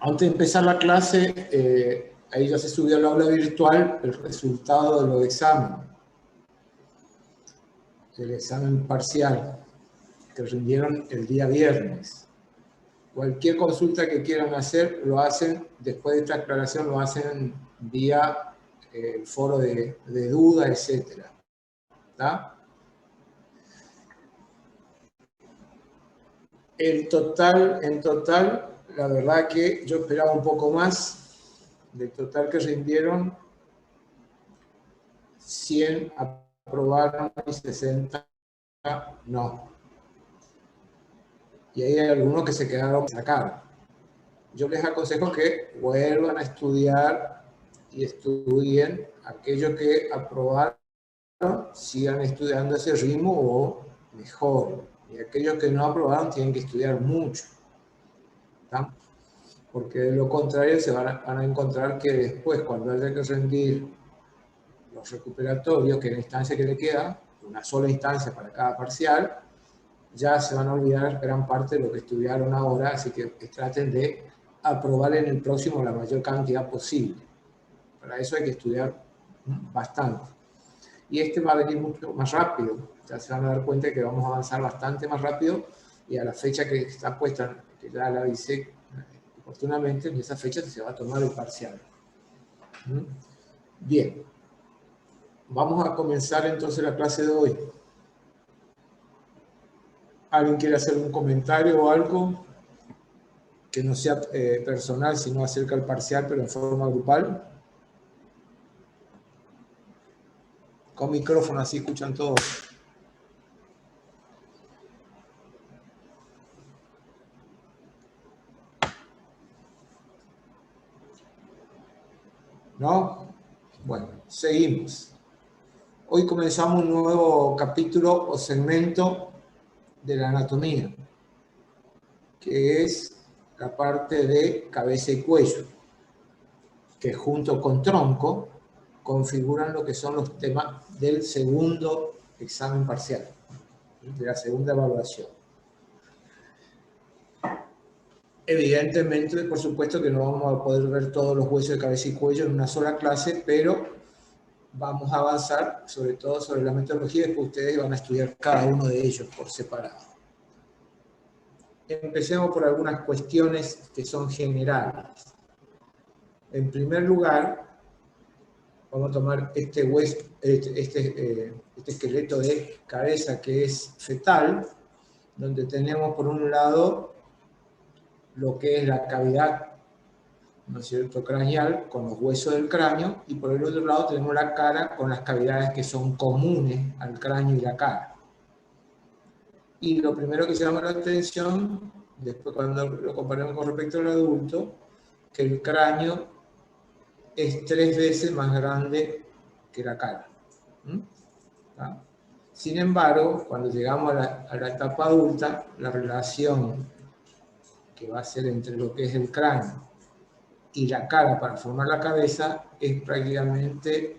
Antes de empezar la clase, ahí ya se subió al aula virtual el resultado de los exámenes. El examen parcial que rindieron el día viernes. Cualquier consulta que quieran hacer, lo hacen, después de esta aclaración, lo hacen vía el foro de dudas, etc. ¿Está? En total, la verdad que yo esperaba un poco más. Del total que rindieron, 100 aprobaron y 60 no. Y hay algunos que se quedaron sacados. Yo les aconsejo que vuelvan a estudiar y estudien. Aquellos que aprobaron, sigan estudiando ese ritmo o mejor. Y aquellos que no aprobaron tienen que estudiar mucho. ¿Tá? Porque de lo contrario se van a encontrar que después, cuando haya que rendir los recuperatorios, que es la instancia que le queda, una sola instancia para cada parcial, ya se van a olvidar gran parte de lo que estudiaron ahora, así que traten de aprobar en el próximo la mayor cantidad posible. Para eso hay que estudiar bastante. Y este va a venir mucho más rápido, ya se van a dar cuenta de que vamos a avanzar bastante más rápido, y a la fecha que está puesta, que ya la avisé oportunamente, en esa fecha se va a tomar el parcial. Bien, vamos a comenzar entonces la clase de hoy. ¿Alguien quiere hacer un comentario o algo que no sea personal, sino acerca del parcial, pero en forma grupal? Con micrófono, así escuchan todos. ¿No? Bueno, seguimos. Hoy comenzamos un nuevo capítulo o segmento de la anatomía, que es la parte de cabeza y cuello, que junto con tronco configuran lo que son los temas del segundo examen parcial, de la segunda evaluación. Evidentemente, por supuesto que no vamos a poder ver todos los huesos de cabeza y cuello en una sola clase, pero vamos a avanzar sobre todo sobre la metodología, y después ustedes van a estudiar cada uno de ellos por separado. Empecemos por algunas cuestiones que son generales. En primer lugar, vamos a tomar este hueso, este esqueleto de cabeza que es fetal, donde tenemos por un lado lo que es la cavidad, ¿no es cierto?, craneal, con los huesos del cráneo, y por el otro lado tenemos la cara con las cavidades que son comunes al cráneo y la cara. Y lo primero que llama la atención, después cuando lo comparamos con respecto al adulto, que el cráneo es 3 veces más grande que la cara. ¿Tá? Sin embargo, cuando llegamos a la etapa adulta, la relación que va a ser entre lo que es el cráneo y la cara para formar la cabeza es prácticamente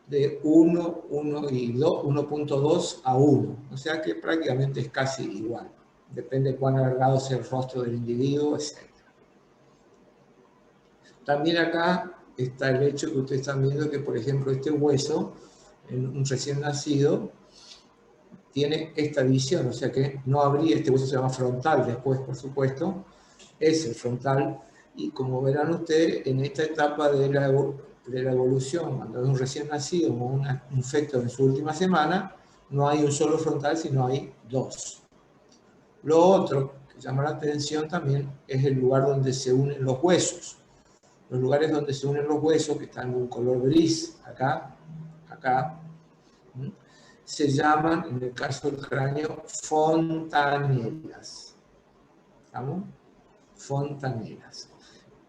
de 1.2 a 1. O sea que prácticamente es casi igual. Depende de cuán alargado sea el rostro del individuo, etc. También acá está el hecho que ustedes están viendo que, por ejemplo, este hueso, en un recién nacido, tiene esta división, o sea que no habría, este hueso se llama frontal después, por supuesto, es el frontal, y como verán ustedes, en esta etapa de la evolución, cuando es un recién nacido o un feto en su última semana, no hay un solo frontal, sino hay 2. Lo otro que llama la atención también es el lugar donde se unen los huesos. Los lugares donde se unen los huesos, que están en un color gris, acá, se llaman, en el caso del cráneo, fontanelas. ¿Estamos? Fontanelas.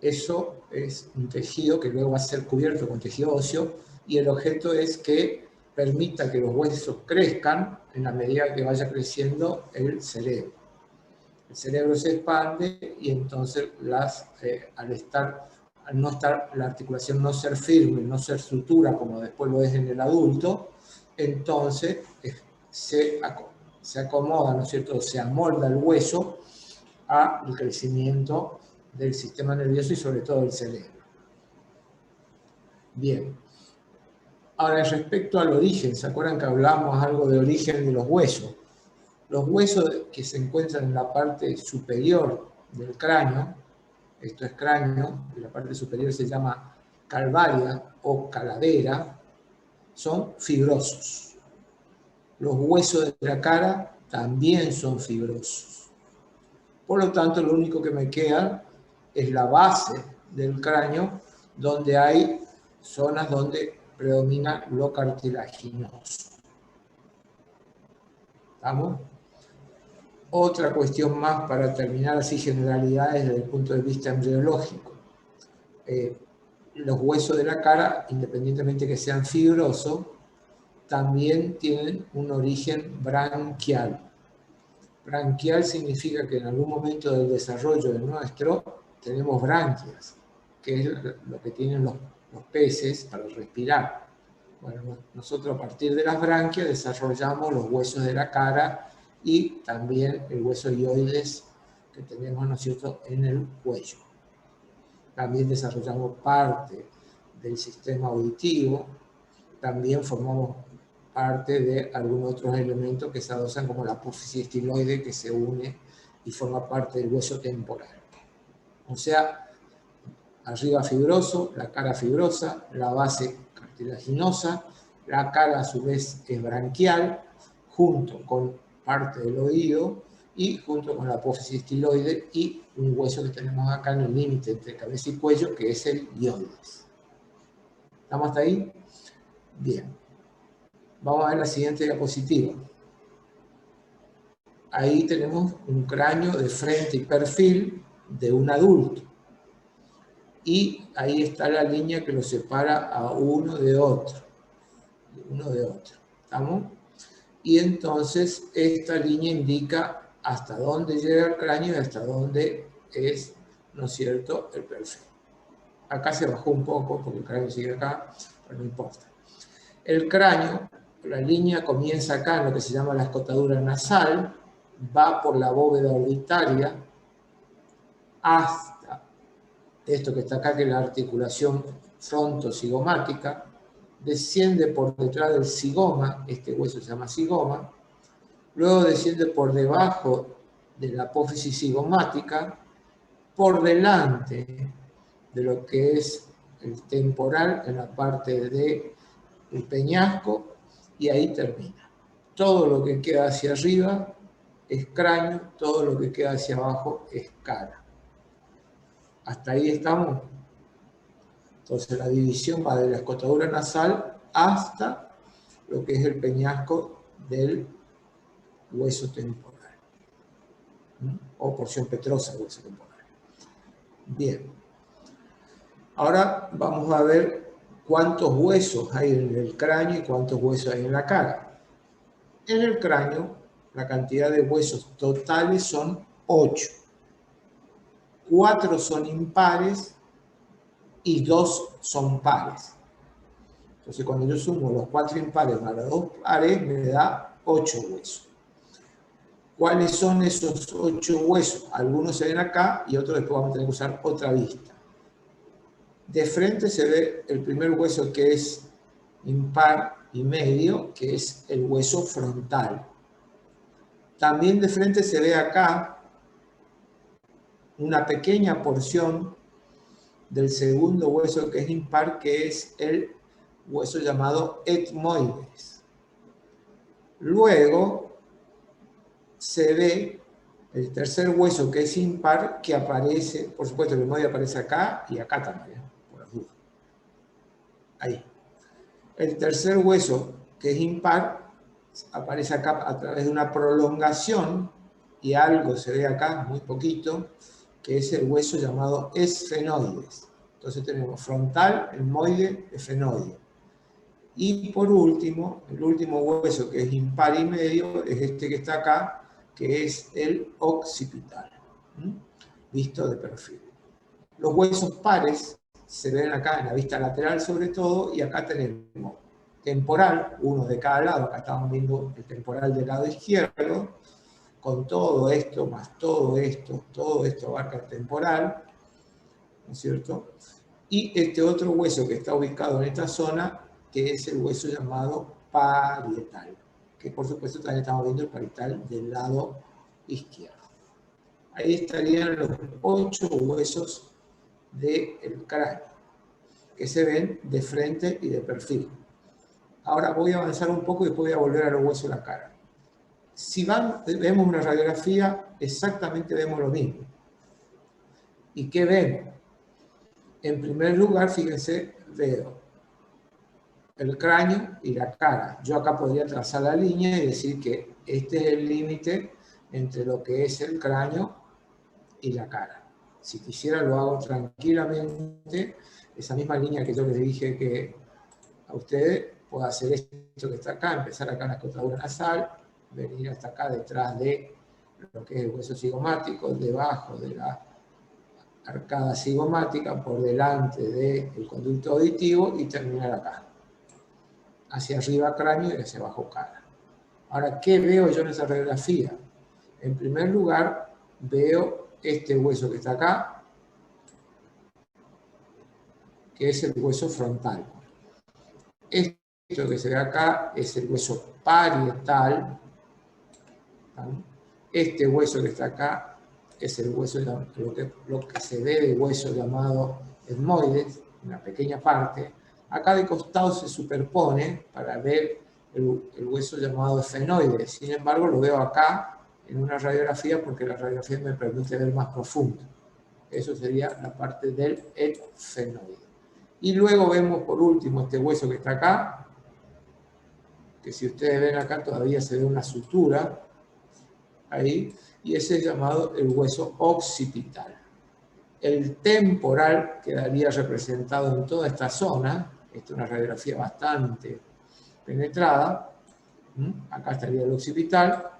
Eso es un tejido que luego va a ser cubierto con tejido óseo, y el objeto es que permita que los huesos crezcan en la medida que vaya creciendo el cerebro. El cerebro se expande y entonces al no estar la articulación no ser firme, no ser sutura como después lo es en el adulto, entonces se acomoda, ¿no es cierto?, se amolda el hueso al crecimiento del sistema nervioso y sobre todo del cerebro. Bien. Ahora, respecto al origen, ¿se acuerdan que hablamos algo de origen de los huesos? Los huesos que se encuentran en la parte superior del cráneo, esto es cráneo, y la parte superior se llama calvaria o calavera, son fibrosos. Los huesos de la cara también son fibrosos. Por lo tanto, lo único que me queda es la base del cráneo, donde hay zonas donde predomina lo cartilaginoso. ¿Estamos? Otra cuestión más para terminar así generalidades desde el punto de vista embriológico. Los huesos de la cara, independientemente que sean fibrosos, también tienen un origen branquial. Branquial significa que en algún momento del desarrollo de nuestro tenemos branquias, que es lo que tienen los peces para respirar. Bueno, nosotros a partir de las branquias desarrollamos los huesos de la cara y también el hueso hioides que tenemos nosotros en el cuello. También desarrollamos parte del sistema auditivo, también formamos parte de algunos otros elementos que se adosan como la apófisis estiloide que se une y forma parte del hueso temporal. O sea, arriba fibroso, la cara fibrosa, la base cartilaginosa, la cara a su vez es branquial, junto con parte del oído y junto con la apófisis estiloide y un hueso que tenemos acá en el límite entre cabeza y cuello, que es el hioides. ¿Estamos hasta ahí? Bien. Vamos a ver la siguiente diapositiva. Ahí tenemos un cráneo de frente y perfil de un adulto. Y ahí está la línea que lo separa a uno de otro. ¿Estamos? Y entonces esta línea indica hasta dónde llega el cráneo y hasta dónde es, ¿no es cierto?, el perfil. Acá se bajó un poco porque el cráneo sigue acá, pero no importa. El cráneo, la línea comienza acá en lo que se llama la escotadura nasal, va por la bóveda orbitaria hasta esto que está acá, que es la articulación frontocigomática, desciende por detrás del cigoma, este hueso se llama cigoma, luego desciende por debajo de la apófisis cigomática, por delante de lo que es el temporal en la parte del peñasco, y ahí termina. Todo lo que queda hacia arriba es cráneo, todo lo que queda hacia abajo es cara. ¿Hasta ahí estamos? Entonces la división va de la escotadura nasal hasta lo que es el peñasco del hueso temporal, o porción petrosa del hueso temporal. Bien. Ahora vamos a ver cuántos huesos hay en el cráneo y cuántos huesos hay en la cara. En el cráneo, la cantidad de huesos totales son 8. 4 son impares y 2 son pares. Entonces, cuando yo sumo los 4 impares más los 2 pares, me da 8 huesos. ¿Cuáles son esos 8 huesos? Algunos se ven acá y otros después vamos a tener que usar otra vista. De frente se ve el primer hueso que es impar y medio, que es el hueso frontal. También de frente se ve acá una pequeña porción del segundo hueso que es impar, que es el hueso llamado etmoides. Luego se ve el tercer hueso que es impar, que aparece, por supuesto el etmoide aparece acá y acá también, por las dudas. Ahí. El tercer hueso que es impar aparece acá a través de una prolongación, y algo se ve acá, muy poquito, que es el hueso llamado esfenoides. Entonces tenemos frontal, etmoide, esfenoide. Y por último, el último hueso que es impar y medio es este que está acá, que es el occipital, visto de perfil. Los huesos pares se ven acá en la vista lateral sobre todo, y acá tenemos temporal, uno de cada lado. Acá estamos viendo el temporal del lado izquierdo, con todo esto más todo esto abarca el temporal. ¿no es cierto? Y este otro hueso que está ubicado en esta zona, que es el hueso llamado parietal, que por supuesto también estamos viendo el parietal del lado izquierdo. Ahí estarían los 8 huesos del cráneo, que se ven de frente y de perfil. Ahora voy a avanzar un poco y después voy a volver a los huesos de la cara. Si vemos una radiografía, exactamente vemos lo mismo. ¿Y qué vemos? En primer lugar, fíjense, veo el cráneo y la cara. Yo acá podría trazar la línea y decir que este es el límite entre lo que es el cráneo y la cara. Si quisiera lo hago tranquilamente, esa misma línea que yo les dije que a ustedes, puedo hacer esto que está acá, empezar acá en la escotadura nasal, venir hasta acá detrás de lo que es el hueso cigomático, debajo de la arcada cigomática, por delante del conducto auditivo y terminar acá. Hacia arriba cráneo y hacia abajo cara. Ahora, ¿qué veo yo en esa radiografía? En primer lugar, veo este hueso que está acá, que es el hueso frontal. Esto que se ve acá es el hueso parietal. Este hueso que está acá es el hueso, lo que se ve de hueso llamado etmoides, una pequeña parte. Acá de costado se superpone para ver el hueso llamado esfenoide. Sin embargo, lo veo acá en una radiografía porque la radiografía me permite ver más profundo. Eso sería la parte del esfenoide. Y luego vemos por último este hueso que está acá, que si ustedes ven acá todavía se ve una sutura ahí, y ese es llamado el hueso occipital. El temporal quedaría representado en toda esta zona. Esta es una radiografía bastante penetrada. Acá estaría el occipital.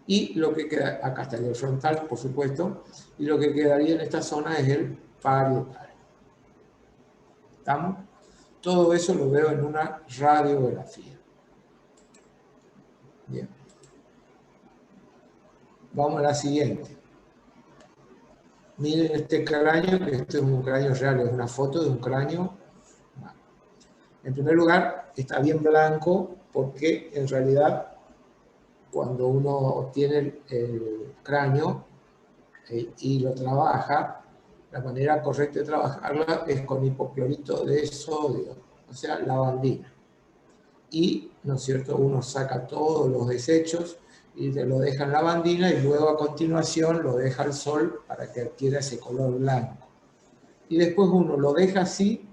Y lo que queda, acá estaría el frontal, por supuesto, y lo que quedaría en esta zona es el parietal. ¿Estamos? Todo eso lo veo en una radiografía. Bien. Vamos a la siguiente. Miren este cráneo, que este es un cráneo real, es una foto de un cráneo. En primer lugar, está bien blanco porque en realidad cuando uno tiene el cráneo y lo trabaja, la manera correcta de trabajarla es con hipoclorito de sodio, o sea, lavandina. Y, ¿no es cierto?, uno saca todos los desechos y lo deja en lavandina y luego a continuación lo deja al sol para que adquiera ese color blanco. Y después uno lo deja así,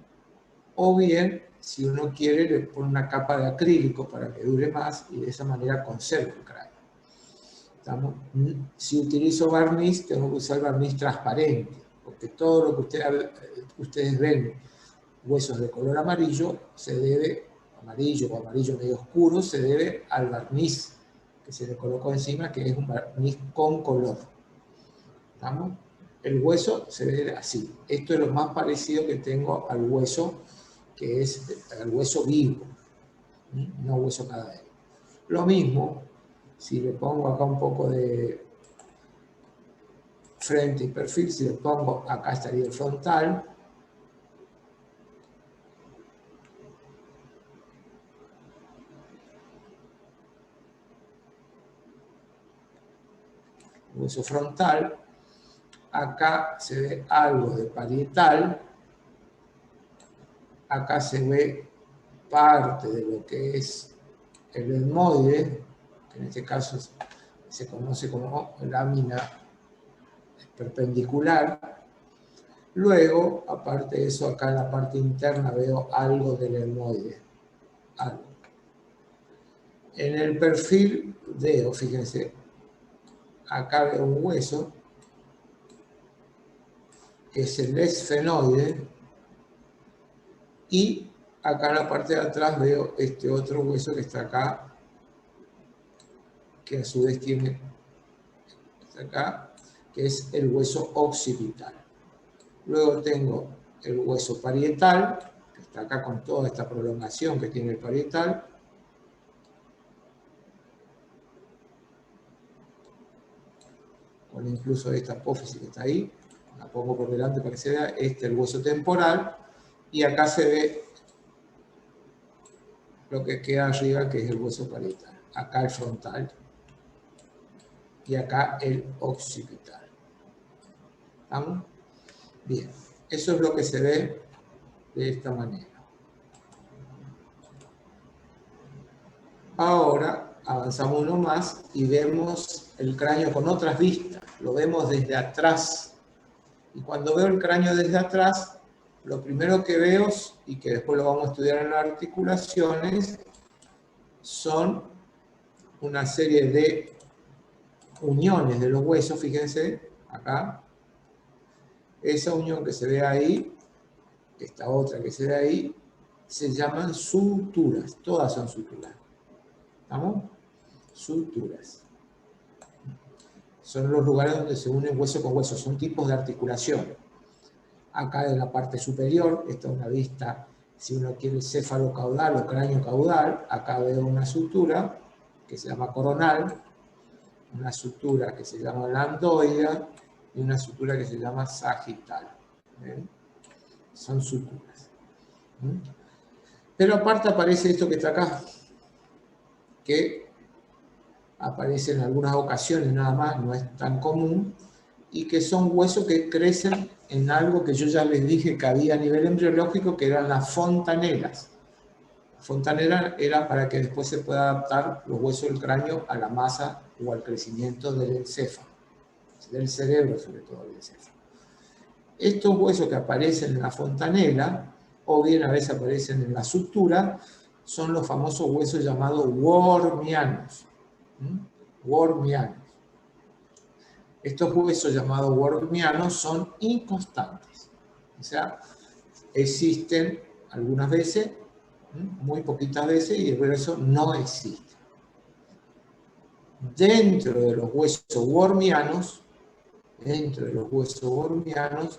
o bien, si uno quiere, le pone una capa de acrílico para que dure más y de esa manera conserva el cráneo. Si utilizo barniz, tengo que usar barniz transparente, porque todo lo que ustedes ven, huesos de color amarillo, se debe, amarillo o amarillo medio oscuro, se debe al barniz que se le colocó encima, que es un barniz con color. ¿Estamos? El hueso se ve así. Esto es lo más parecido que tengo al hueso, que es el hueso vivo, no hueso cadavérico. Lo mismo, si le pongo acá un poco de frente y perfil, si le pongo acá estaría el frontal, hueso frontal, acá se ve algo de parietal, acá se ve parte de lo que es el etmoide, que en este caso se conoce como lámina perpendicular. Luego, aparte de eso, acá en la parte interna veo algo del etmoide. Algo. En el perfil veo, fíjense, acá veo un hueso, que es el esfenoide, y acá en la parte de atrás veo este otro hueso que está acá, que a su vez tiene acá, que es el hueso occipital. Luego tengo el hueso parietal, que está acá con toda esta prolongación que tiene el parietal. Con incluso esta apófisis que está ahí. la pongo por delante para que se vea, este es el hueso temporal, y acá se ve lo que queda arriba, que es el hueso parietal. Acá el frontal, y acá el occipital. ¿Estamos? Bien, eso es lo que se ve de esta manera. Ahora avanzamos uno más y vemos el cráneo con otras vistas. Lo vemos desde atrás. Y cuando veo el cráneo desde atrás, lo primero que veo, y que después lo vamos a estudiar en las articulaciones, son una serie de uniones de los huesos. Fíjense, acá. Esa unión que se ve ahí, esta otra que se ve ahí, se llaman suturas. Todas son suturas. ¿Estamos? Suturas. Son los lugares donde se unen hueso con hueso. Son tipos de articulación. Acá en la parte superior, esta es una vista, si uno quiere céfalo-caudal o cráneo-caudal, acá veo una sutura que se llama coronal, una sutura que se llama lambdoidea y una sutura que se llama sagital. ¿Ven? Son suturas. Pero aparte aparece esto que está acá, que aparece en algunas ocasiones nada más, no es tan común, y que son huesos que crecen en algo que yo ya les dije que había a nivel embriológico, que eran las fontanelas. Fontanela era para que después se pueda adaptar los huesos del cráneo a la masa o al crecimiento del encéfalo, del cerebro sobre todo del encéfalo. Estos huesos que aparecen en la fontanela, o bien a veces aparecen en la sutura, son los famosos huesos llamados wormianos. Wormianos. Estos huesos llamados wormianos son inconstantes. O sea, existen algunas veces, muy poquitas veces, y el resto no existe. Dentro de los huesos wormianos,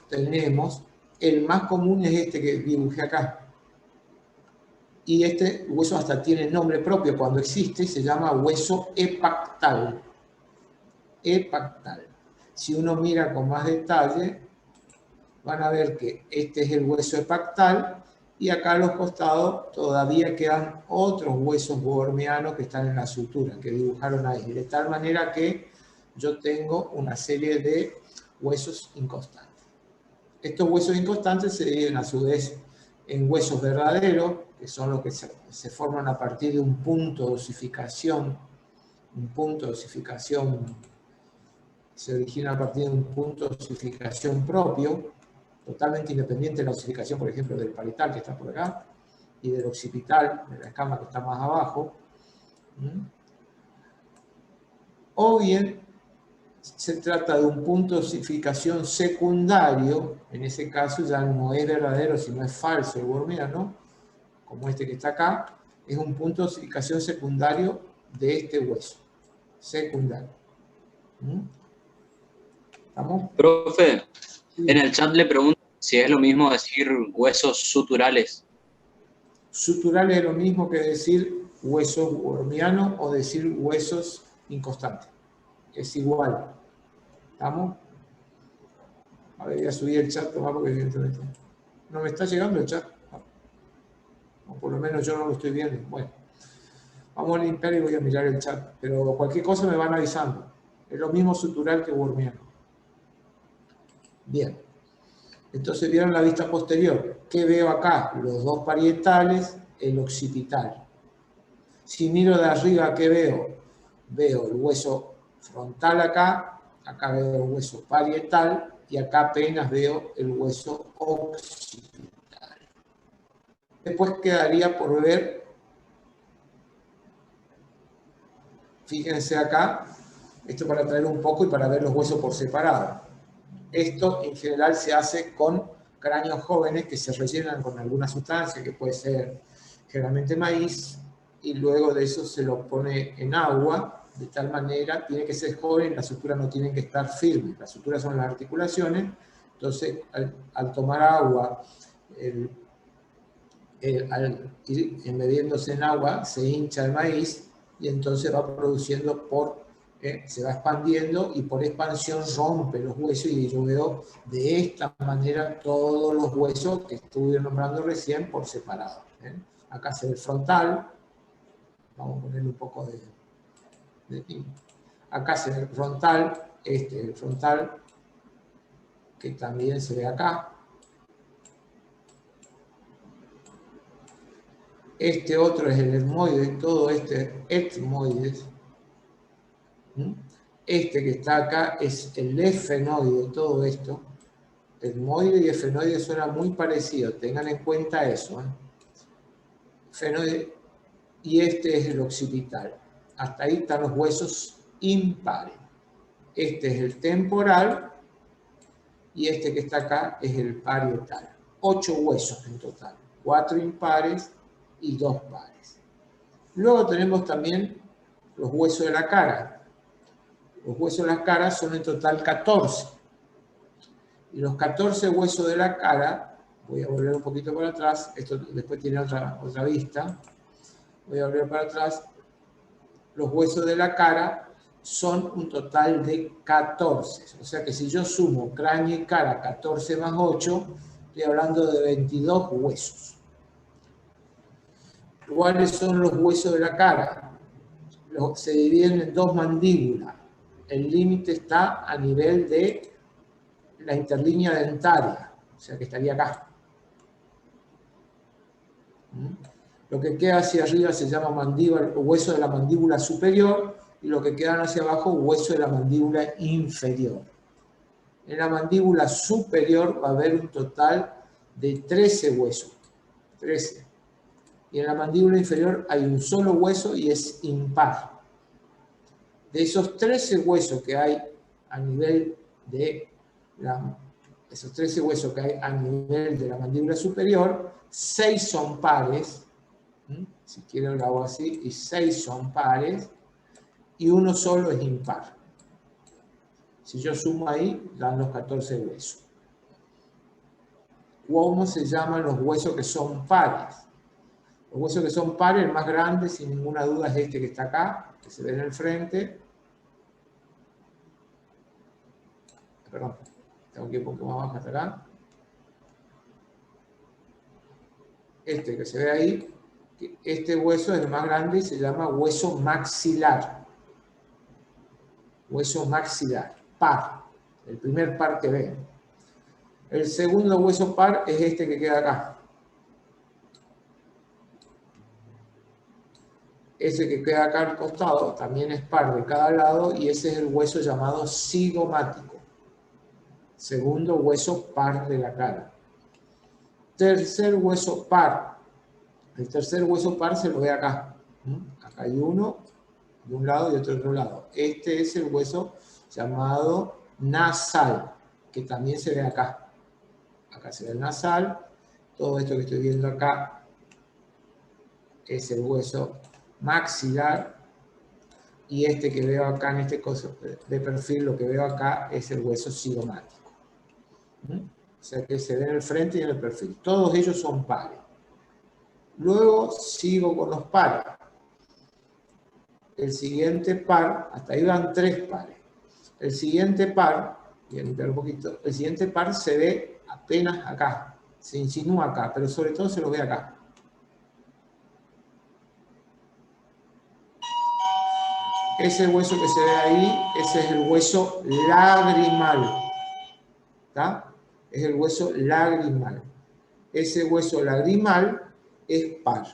tenemos, el más común es este que dibujé acá. Y este hueso hasta tiene nombre propio cuando existe, se llama hueso epactal. Epactal. Si uno mira con más detalle, van a ver que este es el hueso epactal y acá a los costados todavía quedan otros huesos wormianos que están en la sutura, que dibujaron ahí. De tal manera que yo tengo una serie de huesos inconstantes. Estos huesos inconstantes se dividen a su vez en huesos verdaderos, que son los que se forman a partir de un punto de osificación, se origina a partir de un punto de osificación propio, totalmente independiente de la osificación, por ejemplo, del parietal que está por acá, y del occipital, de la escama que está más abajo. O bien se trata de un punto de osificación secundario, en ese caso ya no es verdadero, sino es falso el wormiano, como este que está acá, es un punto de osificación secundario de este hueso, secundario. ¿Estamos? Profe, en el chat le pregunto si es lo mismo decir huesos suturales. Suturales es lo mismo que decir huesos wormianos o decir huesos inconstantes. Es igual. ¿Estamos? A ver, voy a subir el chat, tomar porque evidentemente no me está llegando el chat. O por lo menos yo no lo estoy viendo. Bueno, vamos a limpiar y voy a mirar el chat. Pero cualquier cosa me van avisando. Es lo mismo sutural que wormiano. Bien. Entonces, ¿vieron la vista posterior? ¿Qué veo acá? Los dos parietales, el occipital. Si miro de arriba, ¿qué veo? Veo el hueso frontal acá veo el hueso parietal y acá apenas veo el hueso occipital. Después quedaría por ver, fíjense acá, esto para traer un poco y para ver los huesos por separado. Esto en general se hace con cráneos jóvenes que se rellenan con alguna sustancia, que puede ser generalmente maíz, y luego de eso se lo pone en agua, de tal manera, tiene que ser joven, las suturas no tienen que estar firmes, las suturas son las articulaciones, entonces al tomar agua, al ir embebiéndose en agua, se hincha el maíz y entonces va produciendo por Se va expandiendo y por expansión rompe los huesos y yo veo de esta manera todos los huesos que estuve nombrando recién por separado. Acá se ve el frontal, vamos a ponerle un poco de acá se ve el frontal, este es el frontal que también se ve acá. Este otro es el etmoide, todo este etmoides. Este que está acá es el efenoide, todo esto. Etmoide y efenoide suenan muy parecidos, tengan en cuenta eso. Efenoide, y este es el occipital. Hasta ahí están los huesos impares. Este es el temporal y este que está acá es el parietal. 8 huesos en total, 4 impares y 2 pares. Luego tenemos también los huesos de la cara. Los huesos de la cara son en total 14. Y los 14 huesos de la cara, voy a volver un poquito para atrás, esto después tiene otra vista, voy a volver para atrás, los huesos de la cara son un total de 14. O sea que si yo sumo cráneo y cara 14 más 8, estoy hablando de 22 huesos. ¿Cuáles son los huesos de la cara? Se dividen en 2 mandíbulas. El límite está a nivel de la interlínea dentaria, o sea que estaría acá. Lo que queda hacia arriba se llama mandíbula, hueso de la mandíbula superior, y lo que quedan hacia abajo, hueso de la mandíbula inferior. En la mandíbula superior va a haber un total de 13 huesos. 13. Y en la mandíbula inferior hay un solo hueso y es impar. De esos 13 huesos que hay a nivel de esos 13 huesos que hay a nivel de la mandíbula superior, 6 son pares, si quiero lo hago así, y 6 son pares, y uno solo es impar. Si yo sumo ahí, dan los 14 huesos. ¿Cómo se llaman los huesos que son pares? Los huesos que son pares, el más grande, sin ninguna duda, es este que está acá, que se ve en el frente. Perdón, tengo que ir un poco más abajo hasta acá. Este que se ve ahí, este hueso es el más grande y se llama hueso maxilar. Hueso maxilar, par, el primer par que ven. El segundo hueso par es este que queda acá. Ese que queda acá al costado también es par de cada lado y ese es el hueso llamado cigomático. Segundo hueso par de la cara. Tercer hueso par. El tercer hueso par se lo ve acá. Acá hay uno de un lado y otro de otro lado. Este es el hueso llamado nasal, que también se ve acá. Acá se ve el nasal. Todo esto que estoy viendo acá es el hueso maxilar. Y este que veo acá en este coso de perfil, lo que veo acá es el hueso cigomático. O sea que se ve en el frente y en el perfil. Todos ellos son pares. Luego sigo con los pares. El siguiente par, hasta ahí van 3 pares. El siguiente par, voy a limpiar un poquito, el siguiente par se ve apenas acá, se insinúa acá, pero sobre todo se lo ve acá. Ese hueso que se ve ahí, ese es el hueso lagrimal. ¿Está? Es el hueso lagrimal. Ese hueso lagrimal es par.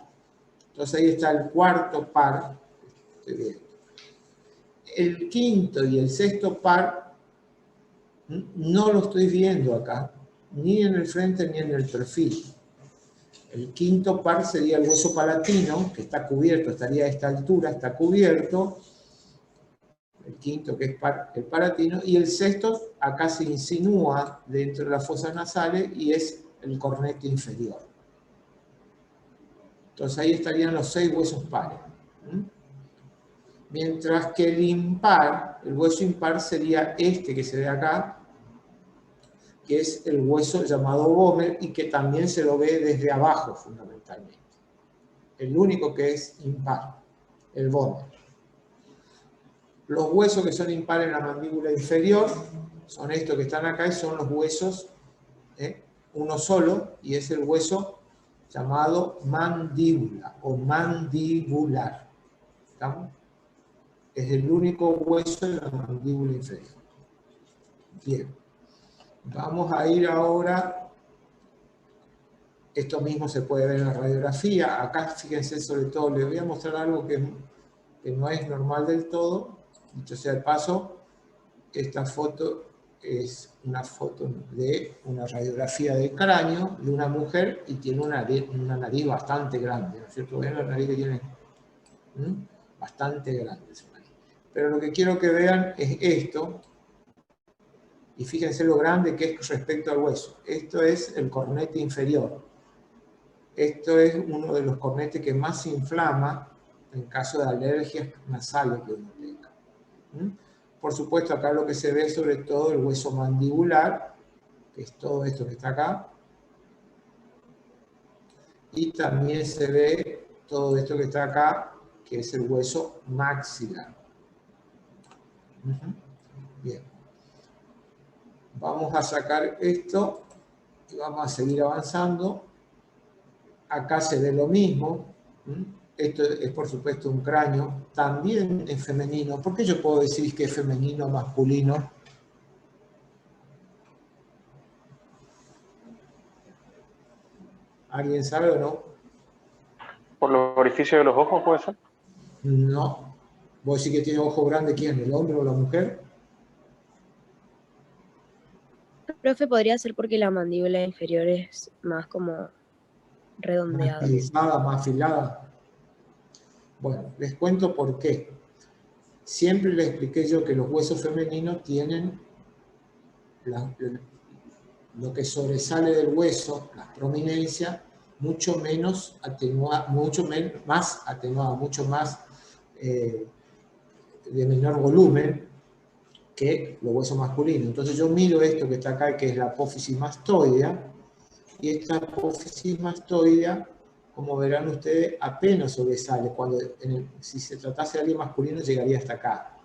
Entonces ahí está el cuarto par. Estoy viendo. El quinto y el sexto par no lo estoy viendo acá, ni en el frente ni en el perfil. El quinto par sería el hueso palatino, que está cubierto, estaría a esta altura, está cubierto. El quinto, que es el palatino, y el sexto acá se insinúa dentro de las fosas nasales y es el cornete inferior. Entonces ahí estarían los 6 huesos pares. Mientras que el impar, el hueso impar sería este que se ve acá, que es el hueso llamado vómer y que también se lo ve desde abajo fundamentalmente. El único que es impar, el vómer. Los huesos que son impares en la mandíbula inferior son estos que están acá y son los huesos, uno solo, y es el hueso llamado mandíbula o mandibular. ¿Estamos? Es el único hueso de la mandíbula inferior. Bien. Vamos a ir ahora. Esto mismo se puede ver en la radiografía. Acá, fíjense, sobre todo, les voy a mostrar algo que no es normal del todo. Dicho sea de paso, esta foto es una foto de una radiografía del cráneo de una mujer y tiene una nariz bastante grande, ¿no es cierto? Ven la nariz que tiene bastante grande su nariz. Pero lo que quiero que vean es esto, y fíjense lo grande que es respecto al hueso. Esto es el cornete inferior. Esto es uno de los cornetes que más se inflama en caso de alergias nasales que uno tenga. Por supuesto, acá lo que se ve sobre todo el hueso mandibular, que es todo esto que está acá. Y también se ve todo esto que está acá, que es el hueso maxilar. Bien. Vamos a sacar esto y vamos a seguir avanzando. Acá se ve lo mismo. Esto es, por supuesto, un cráneo. También es femenino. ¿Por qué yo puedo decir que es femenino o masculino? ¿Alguien sabe o no? ¿Por los orificios de los ojos puede ser? No. ¿Vos decís que tiene ojo grande quién? ¿El hombre o la mujer? Profe, podría ser porque la mandíbula inferior es más como redondeada. Más afilada. Bueno, les cuento por qué. Siempre les expliqué yo que los huesos femeninos tienen lo que sobresale del hueso, las prominencias, mucho menos atenuada, mucho más atenuada, mucho más de menor volumen que los huesos masculinos. Entonces yo miro esto que está acá, que es la apófisis mastoidea, y esta apófisis mastoidea, como verán ustedes, apenas sobresale. Si se tratase de alguien masculino, llegaría hasta acá.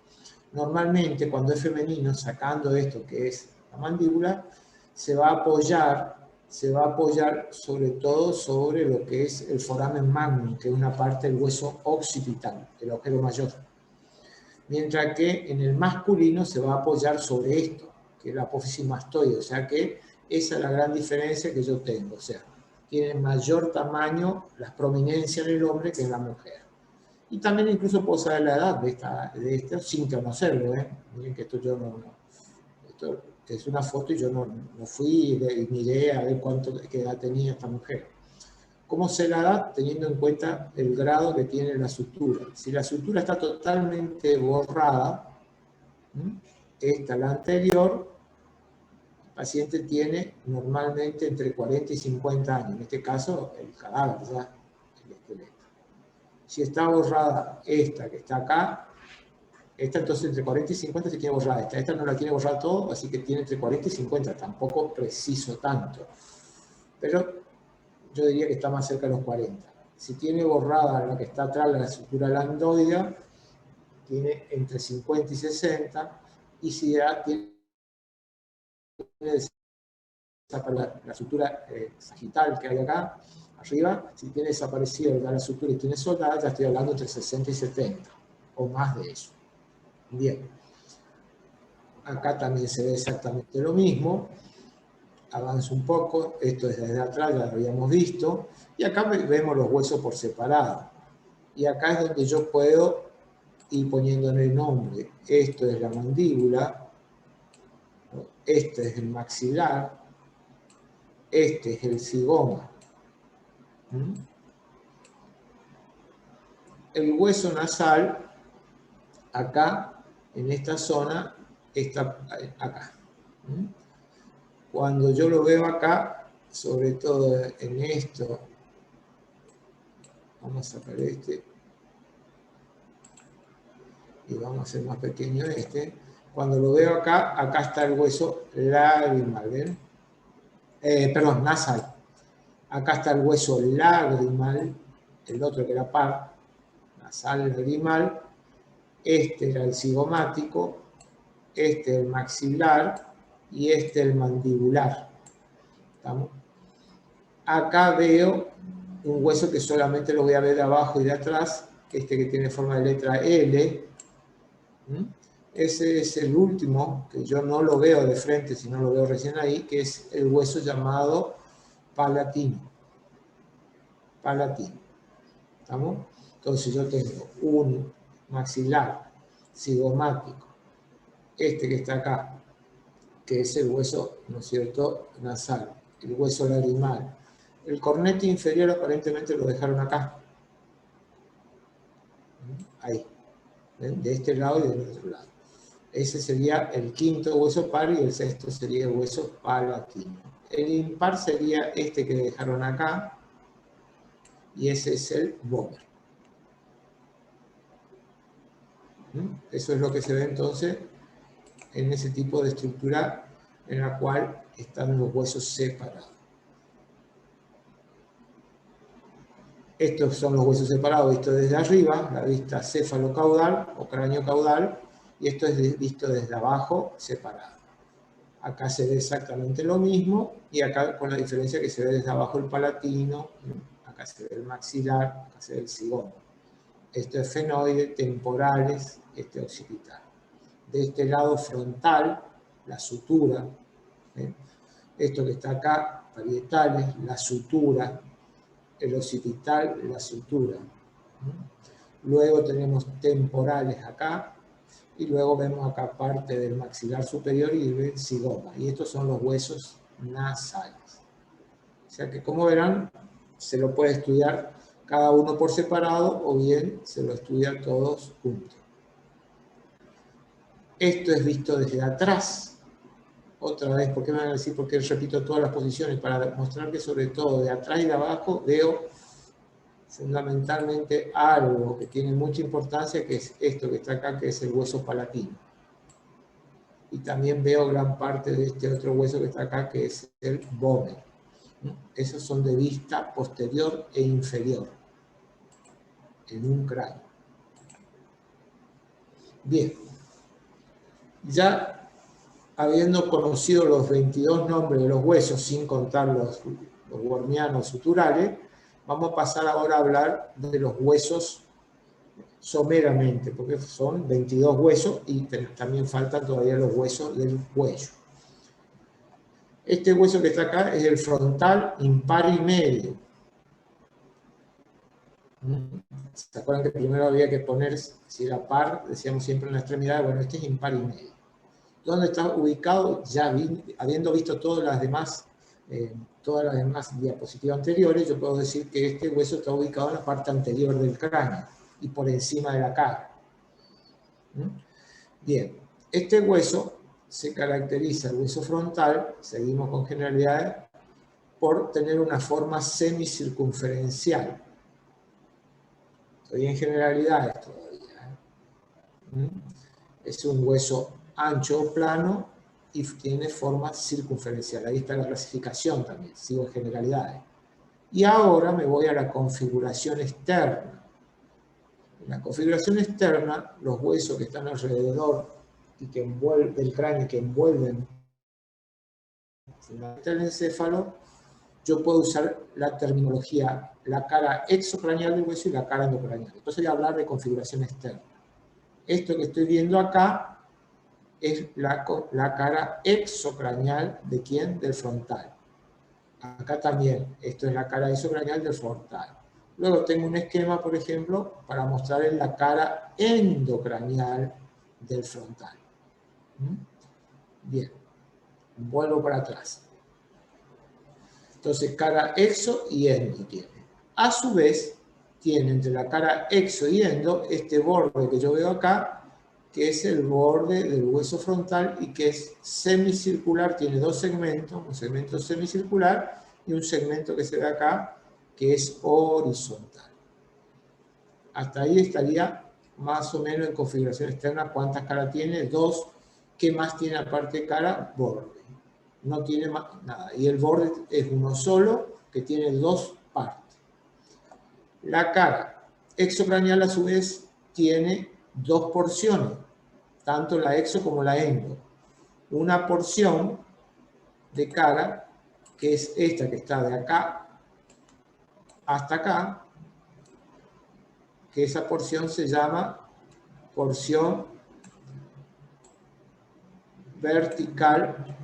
Normalmente, cuando es femenino, sacando esto que es la mandíbula, se va a apoyar sobre todo sobre lo que es el foramen magnum, que es una parte del hueso occipital, el agujero mayor. Mientras que en el masculino se va a apoyar sobre esto, que es la apófisis mastoide. O sea que esa es la gran diferencia que yo tengo. O sea, tiene mayor tamaño las prominencias en el hombre que en la mujer. Y también incluso puedo saber la edad de esto sin conocerlo. Miren que esto yo esto es una foto y yo no fui y miré a ver qué edad tenía esta mujer. ¿Cómo se la da? Teniendo en cuenta el grado que tiene la sutura. Si la sutura está totalmente borrada, esta, la anterior, el paciente tiene normalmente entre 40 y 50 años. En este caso, el cadáver, ya, el esqueleto. Si está borrada esta que está acá, esta entonces entre 40 y 50 se tiene borrada. Esta no la tiene borrada todo, así que tiene entre 40 y 50. Tampoco preciso tanto. Pero yo diría que está más cerca de los 40. Si tiene borrada la que está atrás, la sutura landoidea, tiene entre 50 y 60, y si ya tiene la sutura sagital que hay acá, arriba, si tiene desaparecido la sutura y tiene soldada, ya estoy hablando entre 60 y 70, o más de eso. Bien. Acá también se ve exactamente lo mismo. Avanzo un poco, esto es desde atrás, ya lo habíamos visto, y acá vemos los huesos por separado. Y acá es donde yo puedo ir poniéndole el nombre. Esto es la mandíbula, este es el maxilar, este es el zigoma. El hueso nasal, acá, en esta zona, está acá. Cuando yo lo veo acá, sobre todo en esto, vamos a sacar este, y vamos a hacer más pequeño este. Cuando lo veo acá, acá está el hueso lagrimal, ¿ven? Perdón, nasal. Acá está el hueso lagrimal, el otro que era par, nasal, lagrimal. este era el cigomático, este el maxilar y este el mandibular. ¿Estamos? Acá veo un hueso que solamente lo voy a ver de abajo y de atrás, este que tiene forma de letra L. Ese es el último, que yo no lo veo de frente, sino lo veo recién ahí, que es el hueso llamado palatino. Palatino. ¿Estamos? Entonces yo tengo un maxilar cigomático, este que está acá, que es el hueso, ¿no es cierto?, nasal, el hueso lagrimal. El cornete inferior aparentemente lo dejaron acá. Ahí. ¿Ven? De este lado y del otro lado. Ese sería el quinto hueso par y el sexto sería el hueso palatino. El impar sería este que dejaron acá y ese es el vomer. Eso es lo que se ve entonces en ese tipo de estructura en la cual están los huesos separados. Estos son los huesos separados vistos desde arriba, la vista céfalo-caudal o cráneo-caudal, y esto es visto desde abajo separado. Acá se ve exactamente lo mismo, y acá con la diferencia que se ve desde abajo el palatino, acá se ve el maxilar, acá se ve el cigomo. Esto es fenoide, temporales, este occipital. De este lado frontal, la sutura, esto que está acá, parietales, la sutura, el occipital, la sutura. Luego tenemos temporales acá, y luego vemos acá parte del maxilar superior y del cigoma. Y estos son los huesos nasales. O sea que, como verán, se lo puede estudiar cada uno por separado o bien se lo estudia todos juntos. Esto es visto desde atrás. Otra vez, ¿por qué me van a decir? Porque repito todas las posiciones para mostrar que sobre todo de atrás y de abajo veo fundamentalmente algo que tiene mucha importancia, que es esto que está acá, que es el hueso palatino. Y también veo gran parte de este otro hueso que está acá, que es el vomer. Esos son de vista posterior e inferior en un cráneo. Bien, ya habiendo conocido los 22 nombres de los huesos, sin contar los wormianos suturales, vamos a pasar ahora a hablar de los huesos someramente, porque son 22 huesos y también faltan todavía los huesos del cuello. Este hueso que está acá es el frontal impar y medio. ¿Se acuerdan que primero había que poner, si era par, decíamos siempre en la extremidad? Bueno, este es impar y medio. ¿Dónde está ubicado? Ya habiendo visto todas las demás diapositivas anteriores, yo puedo decir que este hueso está ubicado en la parte anterior del cráneo y por encima de la cara. Bien, este hueso se caracteriza, el hueso frontal, seguimos con generalidades, por tener una forma semicircunferencial. Estoy en generalidades todavía. Es un hueso ancho o plano y tiene forma circunferencial. Ahí está la clasificación también, sigo en generalidades. Y ahora me voy a la configuración externa. En la configuración externa, los huesos que están alrededor y que envuelven el cráneo, que envuelven el encéfalo, yo puedo usar la terminología, la cara exocraneal del hueso y la cara endocraneal. Entonces voy a hablar de configuración externa. Esto que estoy viendo acá es la cara exocraneal de ¿quién? Del frontal. Acá también, esto es la cara exocraneal del frontal. Luego tengo un esquema, por ejemplo, para mostrarles la cara endocraneal del frontal. Bien, vuelvo para atrás. Entonces, cara exo y endo tiene. A su vez, tiene entre la cara exo y endo este borde que yo veo acá, que es el borde del hueso frontal y que es semicircular, tiene dos segmentos, un segmento semicircular y un segmento que se ve acá, que es horizontal. Hasta ahí estaría más o menos en configuración externa. ¿Cuántas caras tiene? Dos. ¿Qué más tiene aparte de cara? Borde. No tiene más nada. Y el borde es uno solo, que tiene dos partes. La cara exocraneal, a su vez, tiene dos porciones, tanto la exo como la endo. Una porción de cara, que es esta que está de acá hasta acá, que esa porción se llama porción vertical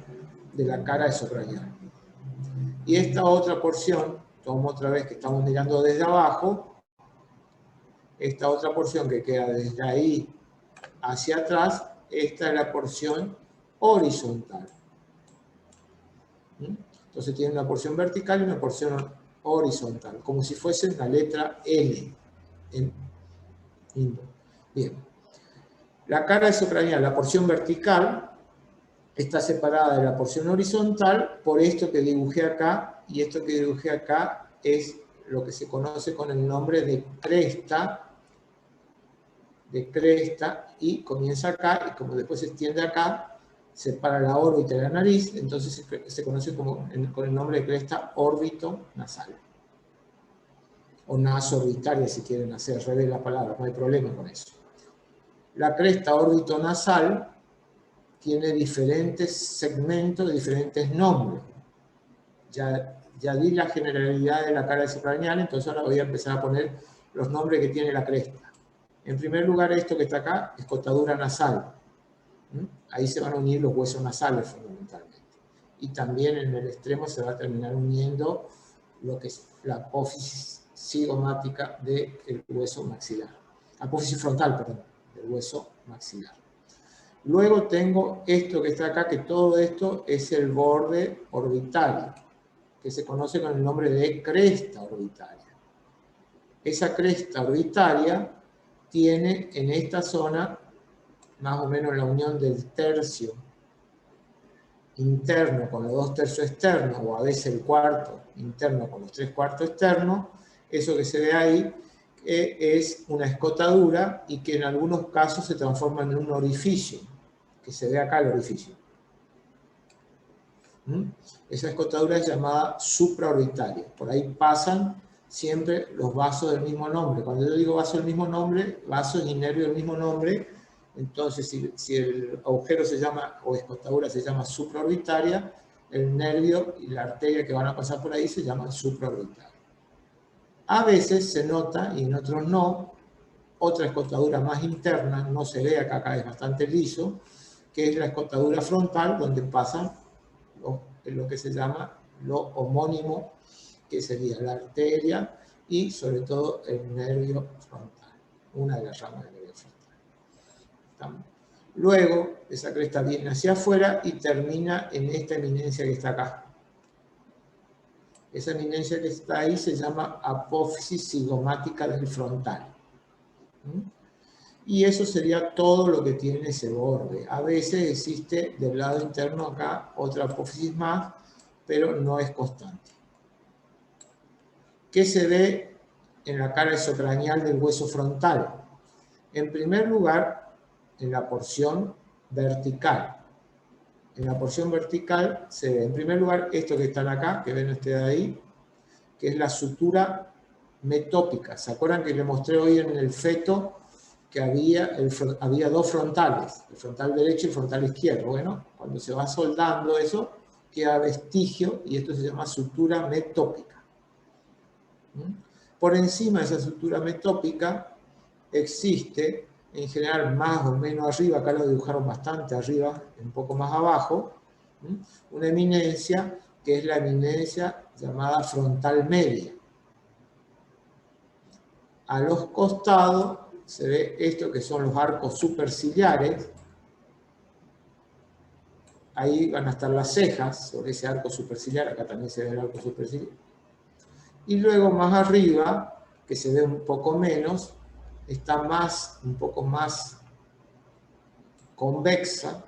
de la cara esocranial. Y esta otra porción, tomo otra vez que estamos mirando desde abajo, esta otra porción que queda desde ahí hacia atrás, esta es la porción horizontal. Entonces tiene una porción vertical y una porción horizontal, como si fuese la letra L en Indo. Bien. La cara esocranial, la porción vertical, está separada de la porción horizontal por esto que dibujé acá, y esto que dibujé acá es lo que se conoce con el nombre de cresta, y comienza acá, y como después se extiende acá, separa la órbita de la nariz, entonces se conoce con el nombre de cresta órbito nasal. O naso-orbitaria, si quieren hacer al revés la palabra, no hay problema con eso. La cresta órbito nasal tiene diferentes segmentos, diferentes nombres. Ya di la generalidad de la cara esocranial, entonces ahora voy a empezar a poner los nombres que tiene la cresta. En primer lugar, esto que está acá, escotadura nasal. Ahí se van a unir los huesos nasales fundamentalmente. Y también en el extremo se va a terminar uniendo lo que es la apófisis cigomática del hueso maxilar. Apófisis frontal, perdón, del hueso maxilar. Luego tengo esto que está acá, que todo esto es el borde orbitario, que se conoce con el nombre de cresta orbitaria. Esa cresta orbitaria tiene en esta zona más o menos la unión del tercio interno con los 2/3 externos, o a veces el cuarto interno con los 3/4 externos. Eso que se ve ahí es una escotadura y que en algunos casos se transforma en un orificio, que se ve acá el orificio. Esa escotadura es llamada supraorbitaria. Por ahí pasan siempre los vasos del mismo nombre. Cuando yo digo vaso del mismo nombre, vasos y nervios del mismo nombre, entonces si el agujero se llama, o escotadura se llama supraorbitaria, el nervio y la arteria que van a pasar por ahí se llaman supraorbitaria. A veces se nota, y en otros no, otra escotadura más interna, no se ve acá es bastante liso, que es la escotadura frontal, donde pasan lo que se llama lo homónimo, que sería la arteria y sobre todo el nervio frontal, una de las ramas del nervio frontal. Luego, esa cresta viene hacia afuera y termina en esta eminencia que está acá. Esa eminencia que está ahí se llama apófisis cigomática del frontal. Y eso sería todo lo que tiene ese borde. A veces existe del lado interno acá otra apófisis más, pero no es constante. ¿Qué se ve en la cara esocranial del hueso frontal? En primer lugar, en la porción vertical. En la porción vertical se ve, en primer lugar, esto que están acá, que ven ustedes ahí, que es la sutura metópica. ¿Se acuerdan que les mostré hoy en el feto que había dos frontales, el frontal derecho y el frontal izquierdo? Bueno, cuando se va soldando eso, queda vestigio y esto se llama sutura metópica. Por encima de esa sutura metópica existe, en general más o menos arriba, acá lo dibujaron bastante arriba, un poco más abajo, una eminencia que es la eminencia llamada frontal media. A los costados se ve esto que son los arcos superciliares. Ahí van a estar las cejas sobre ese arco superciliar, acá también se ve el arco superciliar. Y luego más arriba, que se ve un poco menos, está un poco más convexa,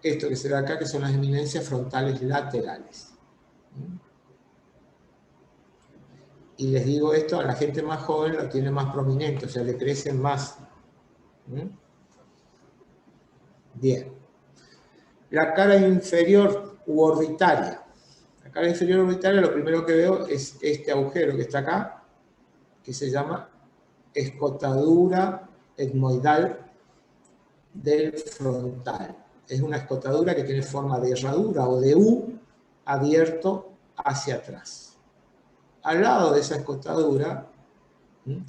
esto que se ve acá, que son las eminencias frontales laterales. Y les digo esto, a la gente más joven lo tiene más prominente, o sea, le crecen más. Bien. La cara inferior u orbitaria. La cara inferior orbitaria, lo primero que veo es este agujero que está acá, que se llama escotadura etmoidal del frontal. Es una escotadura que tiene forma de herradura o de U abierto hacia atrás. Al lado de esa escotadura,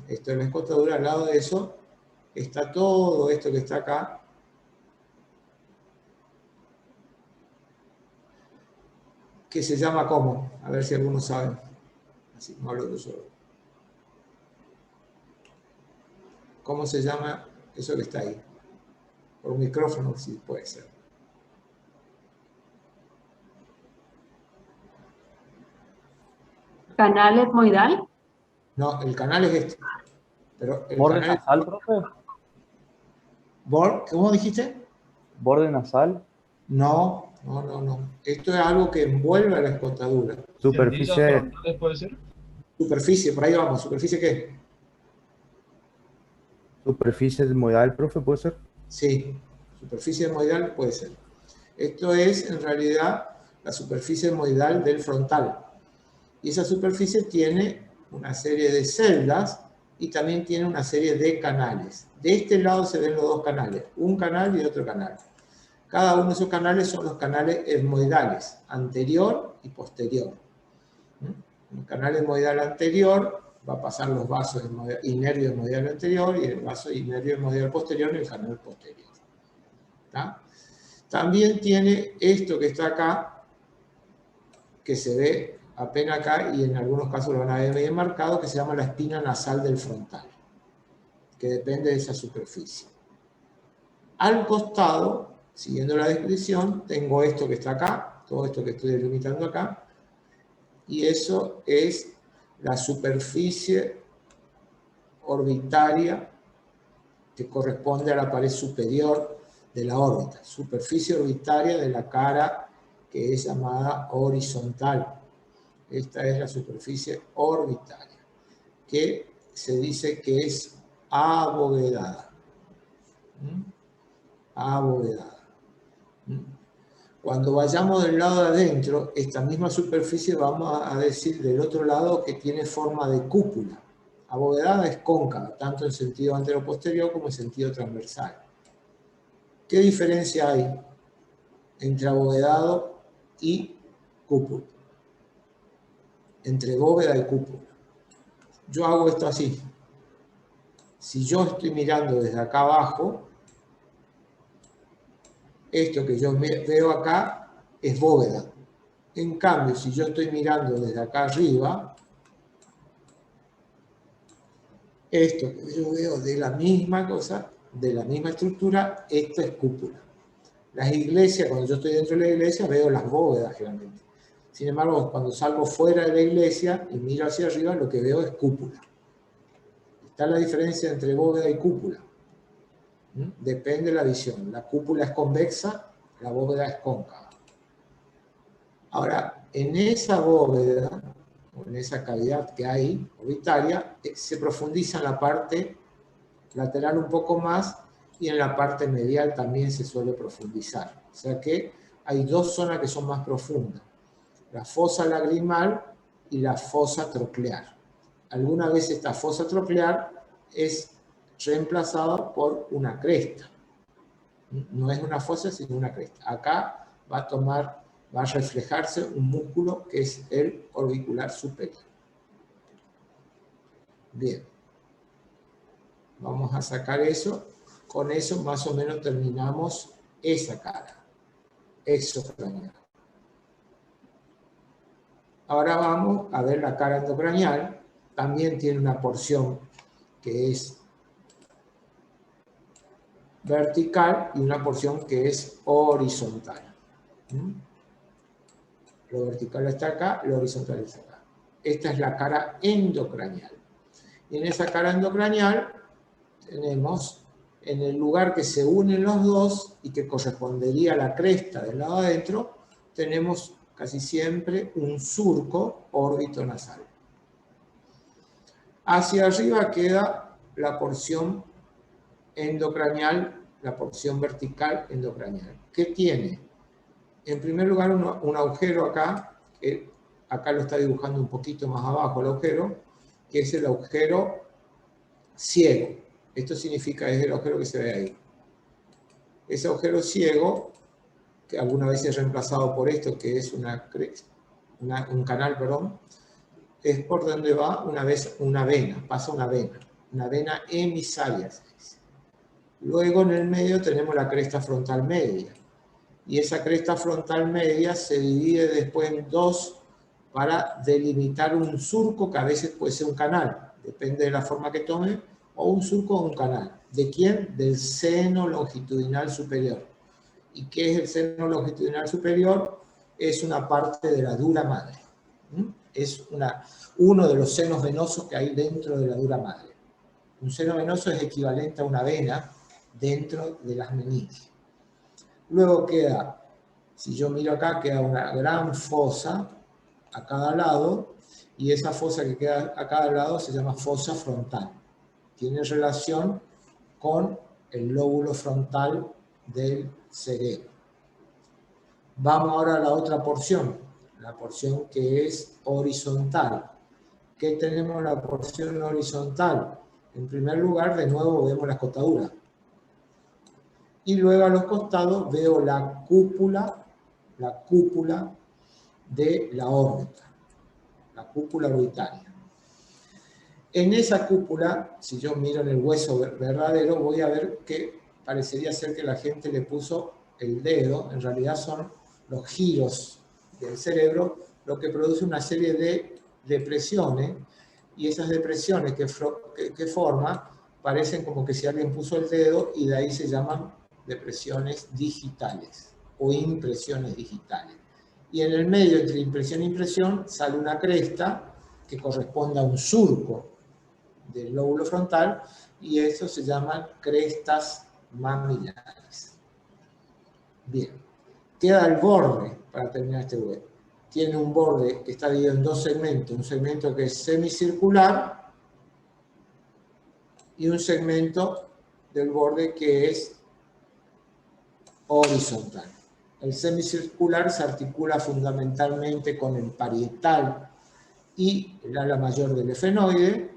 esto es la escotadura, al lado de eso está todo esto que está acá, que se llama ¿cómo? A ver si algunos saben. Así, no hablo yo solo. ¿Cómo se llama eso que está ahí? Por un micrófono, sí, puede ser. ¿Canal etmoidal? No, el canal es este. Pero el ¿Borde canal nasal, profe? ¿Cómo dijiste? ¿Borde nasal? No, no, no, no. Esto es algo que envuelve a la escotadura. Superficie, frontales puede ser. Superficie, por ahí vamos. ¿Superficie qué? superficie etmoidal, profe, ¿puede ser? Sí, superficie etmoidal puede ser. Esto es, en realidad, la superficie etmoidal del frontal. Y esa superficie tiene una serie de celdas y también tiene una serie de canales. De este lado se ven los dos canales, un canal y otro canal. Cada uno de esos canales son los canales etmoidales, anterior y posterior. El canal etmoidal anterior va a pasar los vasos y nervio etmoidal anterior y el vaso y nervio etmoidal posterior en el canal posterior. ¿Tá? También tiene esto que está acá, que se ve apenas acá y en algunos casos lo van a ver bien marcado, que se llama la espina nasal del frontal, que depende de esa superficie. Al costado, siguiendo la descripción, tengo esto que está acá, todo esto que estoy delimitando acá, y eso es la superficie orbitaria que corresponde a la pared superior de la órbita, superficie orbitaria de la cara que es llamada horizontal. Esta es la superficie orbitaria, que se dice que es abovedada. Abovedada. Cuando vayamos del lado de adentro, esta misma superficie vamos a decir del otro lado que tiene forma de cúpula. Abovedada es cóncava, tanto en sentido antero-posterior como en sentido transversal. ¿Qué diferencia hay entre abovedado y cúpula? Entre bóveda y cúpula. Yo hago esto así. Si yo estoy mirando desde acá abajo, esto que yo veo acá es bóveda. En cambio, si yo estoy mirando desde acá arriba, esto que yo veo de la misma cosa, de la misma estructura, esto es cúpula. Las iglesias, cuando yo estoy dentro de la iglesia, veo las bóvedas generalmente. Sin embargo, cuando salgo fuera de la iglesia y miro hacia arriba, lo que veo es cúpula. Está la diferencia entre bóveda y cúpula. Depende de la visión. La cúpula es convexa, la bóveda es cóncava. Ahora, en esa bóveda, o en esa cavidad que hay, orbitaria, se profundiza en la parte lateral un poco más y en la parte medial también se suele profundizar. O sea que hay dos zonas que son más profundas. La fosa lagrimal y la fosa troclear. Alguna vez esta fosa troclear es reemplazada por una cresta. No es una fosa, sino una cresta. Acá va a reflejarse un músculo que es el orbicular superior. Bien. Vamos a sacar eso. Con eso más o menos terminamos esa cara exocranial. Ahora vamos a ver la cara endocranial. También tiene una porción que es vertical y una porción que es horizontal. Lo vertical está acá, lo horizontal está acá. Esta es la cara endocranial. Y en esa cara endocranial tenemos en el lugar que se unen los dos y que correspondería a la cresta del lado adentro, tenemos casi siempre un surco órbito-nasal. Hacia arriba queda la porción endocranial, la porción vertical endocranial. ¿Qué tiene? En primer lugar, un agujero acá, que acá lo está dibujando un poquito más abajo el agujero, que es el agujero ciego. Esto significa, es el agujero que se ve ahí. Ese agujero ciego, que alguna vez es reemplazado por esto, que es un canal, perdón, es por donde va una vena, pasa una vena emisaria. Luego en el medio tenemos la cresta frontal media. Y esa cresta frontal media se divide después en dos para delimitar un surco que a veces puede ser un canal, depende de la forma que tome, o un surco o un canal. ¿De quién? Del seno longitudinal superior. ¿Y qué es el seno longitudinal superior? Es una parte de la dura madre. Es uno de los senos venosos que hay dentro de la dura madre. Un seno venoso es equivalente a una vena dentro de las meninges. Luego queda, si yo miro acá, queda una gran fosa a cada lado, y esa fosa que queda a cada lado se llama fosa frontal. Tiene relación con el lóbulo frontal del cerebro. Vamos ahora a la otra porción, la porción que es horizontal. ¿Qué tenemos en la porción horizontal? En primer lugar, de nuevo vemos la escotadura. Y luego a los costados veo la cúpula de la órbita, la cúpula orbitaria. En esa cúpula, si yo miro en el hueso verdadero, voy a ver que parecería ser que la gente le puso el dedo, en realidad son los giros del cerebro, lo que produce una serie de depresiones, y esas depresiones que forma parecen como que si alguien puso el dedo, y de ahí se llaman depresiones digitales o impresiones digitales. Y en el medio, entre impresión e impresión, sale una cresta que corresponde a un surco del lóbulo frontal, y eso se llaman crestas mamilares. Bien, queda el borde para terminar este web. Tiene un borde que está dividido en dos segmentos, un segmento que es semicircular y un segmento del borde que es horizontal. El semicircular se articula fundamentalmente con el parietal y el ala mayor del efenoide,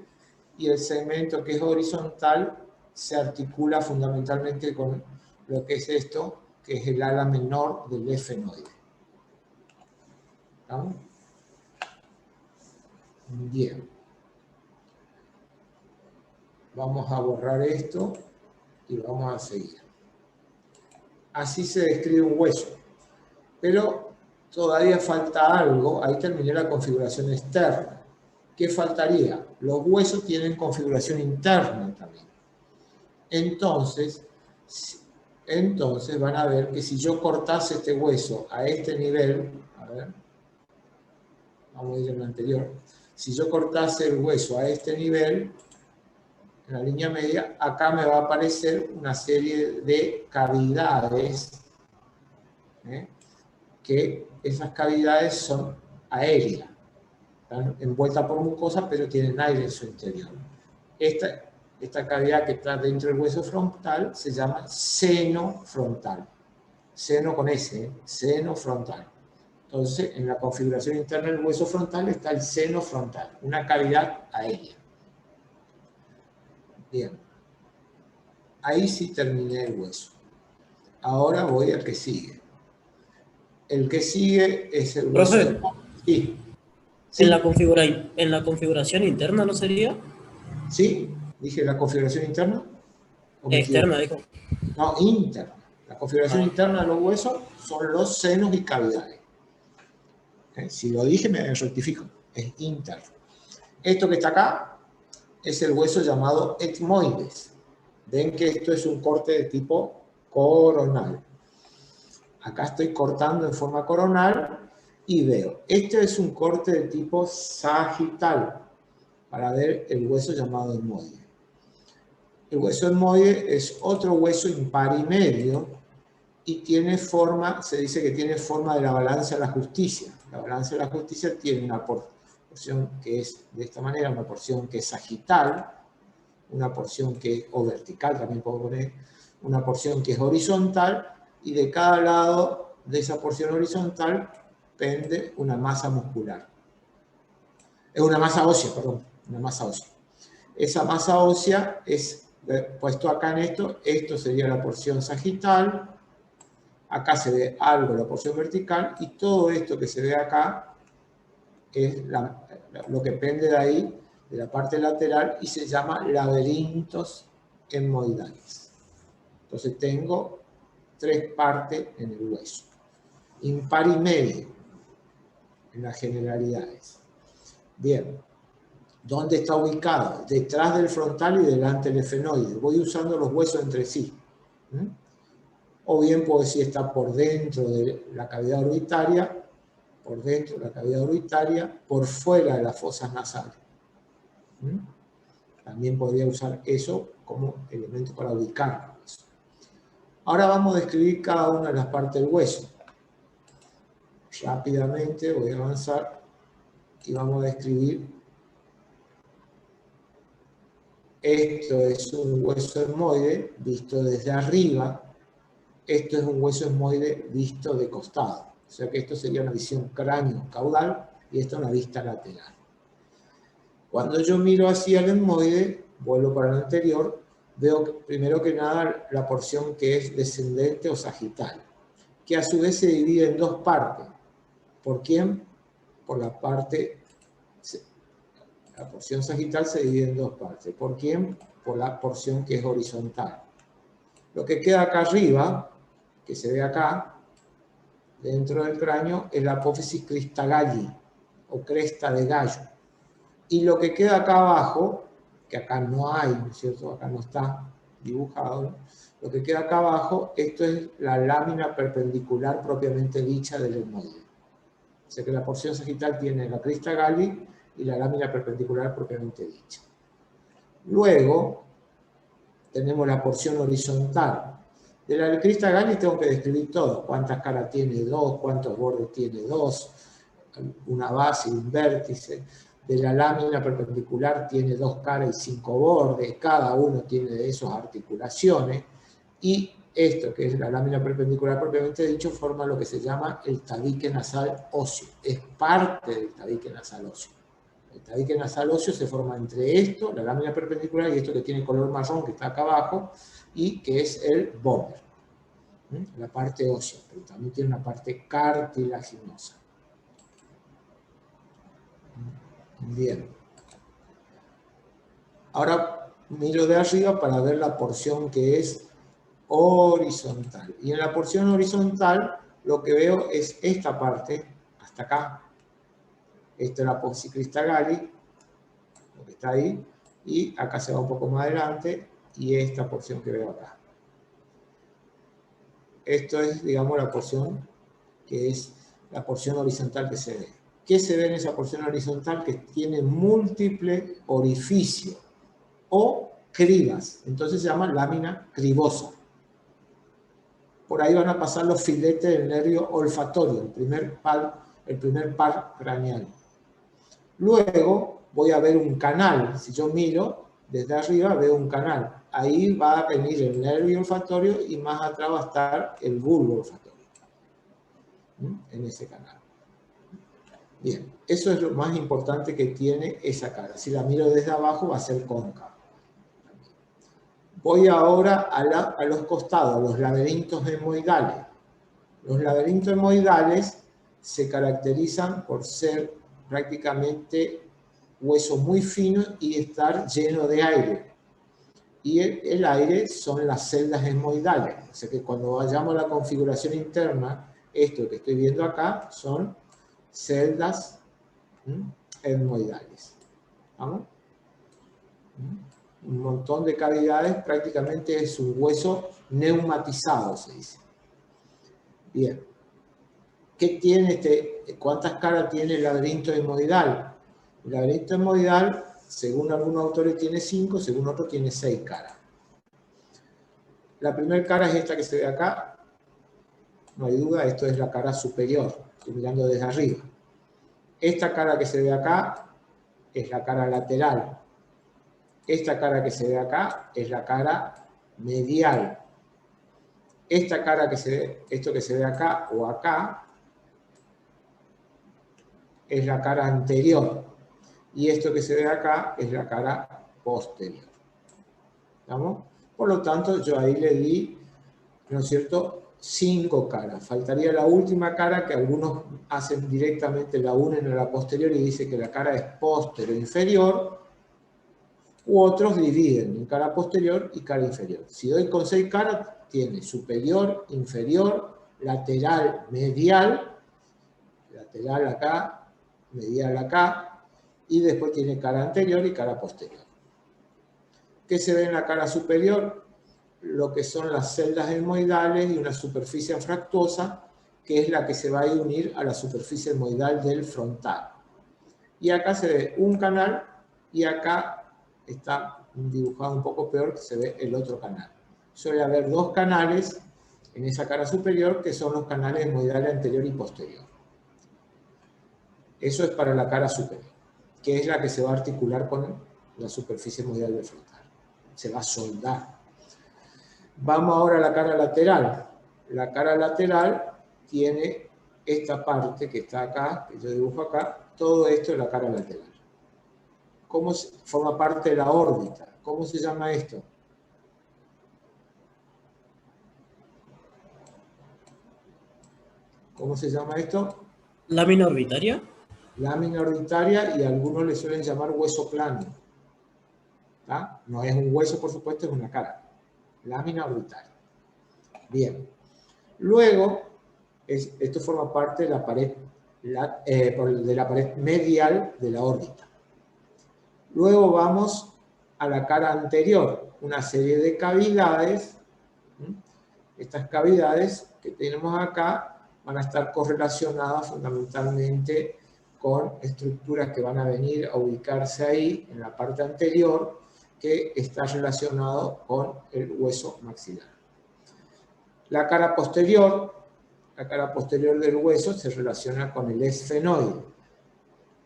y el segmento que es horizontal se articula fundamentalmente con lo que es esto, que es el ala menor del efenoide. ¿Estamos? Bien. Vamos a borrar esto y vamos a seguir. Así se describe un hueso. Pero todavía falta algo. Ahí terminé la configuración externa. ¿Qué faltaría? Los huesos tienen configuración interna también. Entonces van a ver que si yo cortase este hueso a este nivel, a ver, vamos a ir en lo anterior, si yo cortase el hueso a este nivel, en la línea media, acá me va a aparecer una serie de cavidades, que esas cavidades son aéreas, están envueltas por mucosa, pero tienen aire en su interior. Esta cavidad que está dentro del hueso frontal se llama seno frontal. Seno con S, seno frontal. Entonces, en la configuración interna del hueso frontal está el seno frontal, una cavidad aérea. Bien. Ahí sí terminé el hueso. Ahora voy al que sigue. El que sigue es el hueso. Profe, Sí. Sí. ¿en la configuración interna no sería? ¿Sí? ¿Dije la configuración interna? Externa, dijo. No, interna. La configuración interna de los huesos son los senos y cavidades. Si lo dije, me rectifico. Es interno. Esto que está acá es el hueso llamado etmoides. Ven que esto es un corte de tipo coronal. Acá estoy cortando en forma coronal y veo. Este es un corte de tipo sagital para ver el hueso llamado etmoide. El hueso etmoide es otro hueso impar y medio y tiene forma, se dice que tiene forma de la balanza de la justicia. La balanza de la justicia tiene una porción que es de esta manera, una porción que es sagital, una porción que, o vertical también puedo poner, una porción que es horizontal, y de cada lado de esa porción horizontal pende una masa muscular. Es una masa ósea, perdón, una masa ósea. Esa masa ósea es puesto acá en esto sería la porción sagital, acá se ve algo la porción vertical, y todo esto que se ve acá es lo que pende de ahí, de la parte lateral, y se llama laberintos etmoidales. Entonces tengo 3 partes en el hueso. Impar y medio, en las generalidades. Bien. ¿Dónde está ubicado? Detrás del frontal y delante del efenoide. Voy usando los huesos entre sí. O bien puedo decir está por dentro de la cavidad orbitaria, por dentro de la cavidad orbitaria, por fuera de las fosas nasales. También podría usar eso como elemento para ubicar el hueso. Ahora vamos a describir cada una de las partes del hueso. Rápidamente voy a avanzar y vamos a describir. Esto es un hueso etmoide visto desde arriba. Esto es un hueso etmoide visto de costado. O sea que esto sería una visión cráneo-caudal y esta una vista lateral. Cuando yo miro hacia el etmoide, vuelvo para el anterior, veo primero que nada la porción que es descendente o sagital, que a su vez se divide en 2 partes. ¿Por quién? Por la parte... La porción sagital se divide en 2 partes. ¿Por quién? Por la porción que es horizontal. Lo que queda acá arriba, que se ve acá, dentro del cráneo, es la apófisis cristagalli, o cresta de gallo. Y lo que queda acá abajo, que acá no hay, ¿no es cierto? Acá no está dibujado, ¿no? Lo que queda acá abajo, esto es la lámina perpendicular propiamente dicha del etmoide. O sea que la porción sagital tiene la crista galli y la lámina perpendicular propiamente dicha. Luego tenemos la porción horizontal. De la crista galli tengo que describir todo. Cuántas caras tiene 2, cuántos bordes tiene 2, una base y un vértice. De la lámina perpendicular tiene 2 caras y 5 bordes. Cada uno tiene de esas articulaciones. Y esto, que es la lámina perpendicular propiamente dicho, forma lo que se llama el tabique nasal óseo. Es parte del tabique nasal óseo. El tabique nasal óseo se forma entre esto, la lámina perpendicular, y esto que tiene color marrón, que está acá abajo, y que es el bómer, la parte ósea, pero también tiene una parte cartilaginosa. Bien. Ahora miro de arriba para ver la porción que es horizontal. Y en la porción horizontal lo que veo es esta parte, hasta acá. Esta es la apófisis cristagalli, lo que está ahí, y acá se va un poco más adelante, y esta porción que veo acá. Esto es, digamos, la porción que es la porción horizontal que se ve. ¿Qué se ve en esa porción horizontal? Que tiene múltiples orificios o cribas, entonces se llama lámina cribosa. Por ahí van a pasar los filetes del nervio olfatorio, el primer par craneal. Luego voy a ver un canal. Si yo miro desde arriba, veo un canal. Ahí va a venir el nervio olfatorio y más atrás va a estar el bulbo olfatorio. En ese canal. Bien, eso es lo más importante que tiene esa cara. Si la miro desde abajo va a ser cóncava. Voy ahora a los costados, a los laberintos etmoidales. Los laberintos etmoidales se caracterizan por ser prácticamente hueso muy fino y estar lleno de aire. Y el aire son las celdas etmoidales. O sea que cuando vayamos a la configuración interna, esto que estoy viendo acá son celdas etmoidales. ¿Vamos? Un montón de cavidades, prácticamente es un hueso neumatizado, se dice. Bien. ¿Qué tiene ¿Cuántas caras tiene el laberinto etmoidal? El laberinto etmoidal, según algunos autores, tiene 5, según otros tiene 6 caras. La primera cara es esta que se ve acá. No hay duda, esto es la cara superior. Estoy mirando desde arriba. Esta cara que se ve acá es la cara lateral. Esta cara que se ve acá es la cara medial. Esta cara que se ve, esto que se ve acá o acá, es la cara anterior. Y esto que se ve acá es la cara posterior. ¿Estamos? Por lo tanto, yo ahí le di, ¿no es cierto?, 5 caras. Faltaría la última cara, que algunos hacen directamente, la unen a la posterior y dicen que la cara es posterior inferior, u otros dividen en cara posterior y cara inferior. Si doy con 6 caras, tiene superior, inferior, lateral, medial acá, medial acá, y después tiene cara anterior y cara posterior. ¿Qué se ve en la cara superior? Lo que son las celdas etmoidales y una superficie anfractuosa, que es la que se va a unir a la superficie etmoidal del frontal. Y acá se ve un canal, y acá está dibujado un poco peor, que se ve el otro canal. Suele haber 2 canales en esa cara superior, que son los canales etmoidales anterior y posterior. Eso es para la cara superior, que es la que se va a articular con la superficie etmoidal del frontal. Se va a soldar. Vamos ahora a la cara lateral. La cara lateral tiene esta parte que está acá, que yo dibujo acá, todo esto es la cara lateral. ¿Cómo forma parte de la órbita? ¿Cómo se llama esto? ¿Cómo se llama esto? ¿Lámina orbitaria? Lámina orbitaria, y algunos le suelen llamar hueso plano. ¿Tá? No es un hueso, por supuesto, es una cara. Lámina orbitaria. Bien. Luego, esto forma parte de la pared, de la pared medial de la órbita. Luego vamos a la cara anterior, una serie de cavidades. Estas cavidades que tenemos acá van a estar correlacionadas fundamentalmente con estructuras que van a venir a ubicarse ahí, en la parte anterior, que está relacionado con el hueso maxilar. La cara posterior del hueso se relaciona con el esfenoide.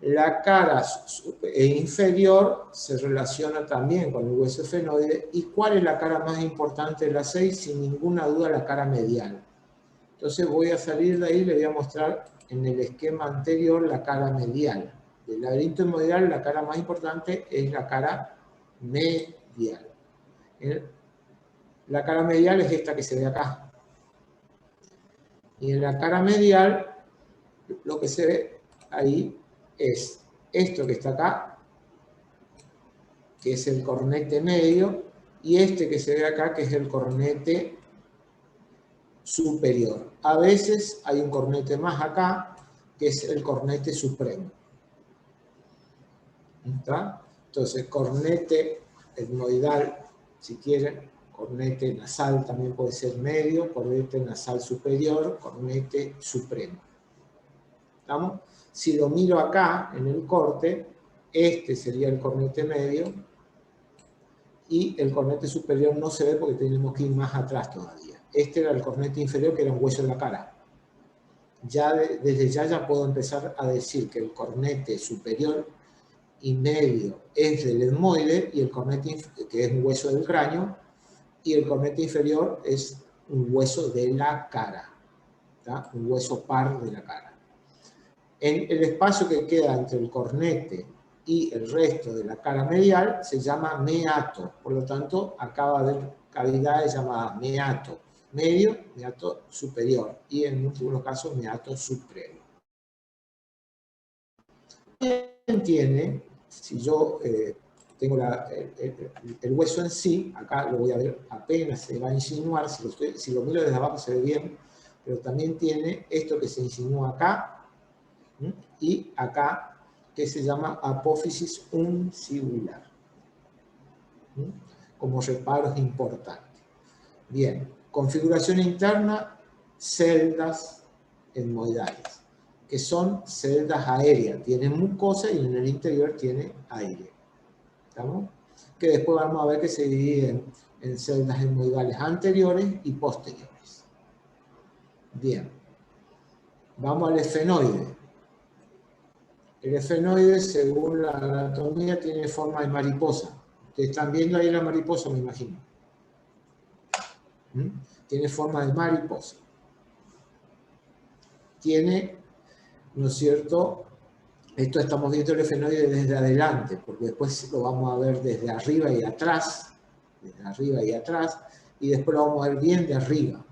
La cara inferior se relaciona también con el hueso esfenoide. ¿Y cuál es la cara más importante de las 6? Sin ninguna duda, la cara medial. Entonces voy a salir de ahí y le voy a mostrar en el esquema anterior la cara medial. Del laberinto etmoidal, la cara más importante es la cara medial. La cara medial es esta que se ve acá. Y en la cara medial, lo que se ve ahí es esto que está acá, que es el cornete medio, y este que se ve acá, que es el cornete superior. A veces hay un cornete más acá, que es el cornete supremo. ¿Está? Entonces, cornete etmoidal, si quieren, cornete nasal también puede ser medio, cornete nasal superior, cornete supremo. ¿Estamos? Si lo miro acá, en el corte, este sería el cornete medio, y el cornete superior no se ve porque tenemos que ir más atrás todavía. Este era el cornete inferior, que era un hueso en la cara. Desde ya puedo empezar a decir que el cornete superior y medio es del etmoide, y el cornete, que es un hueso del cráneo, y el cornete inferior es un hueso de la cara, ¿tá? Un hueso par de la cara. En el espacio que queda entre el cornete y el resto de la cara medial se llama meato. Por lo tanto, acá va a haber cavidades llamadas meato medio, meato superior, y en algunos casos meato supremo. También tiene, si yo tengo el hueso en sí, acá lo voy a ver apenas se va a insinuar, si lo miro desde abajo se ve bien, pero también tiene esto que se insinúa acá, y acá, que se llama apófisis uncibular, como reparos importantes. Bien, configuración interna, celdas etmoidales, que son celdas aéreas, tienen mucosa y en el interior tiene aire. ¿Estamos? Que después vamos a ver que se dividen en celdas etmoidales anteriores y posteriores. Bien, vamos al esfenoide. El esfenoide, según la anatomía, tiene forma de mariposa. Ustedes están viendo ahí la mariposa, me imagino. Tiene forma de mariposa. Tiene, ¿no es cierto? Esto estamos viendo el esfenoide desde adelante, porque después lo vamos a ver desde arriba y atrás, desde arriba y atrás, y después lo vamos a ver bien de arriba.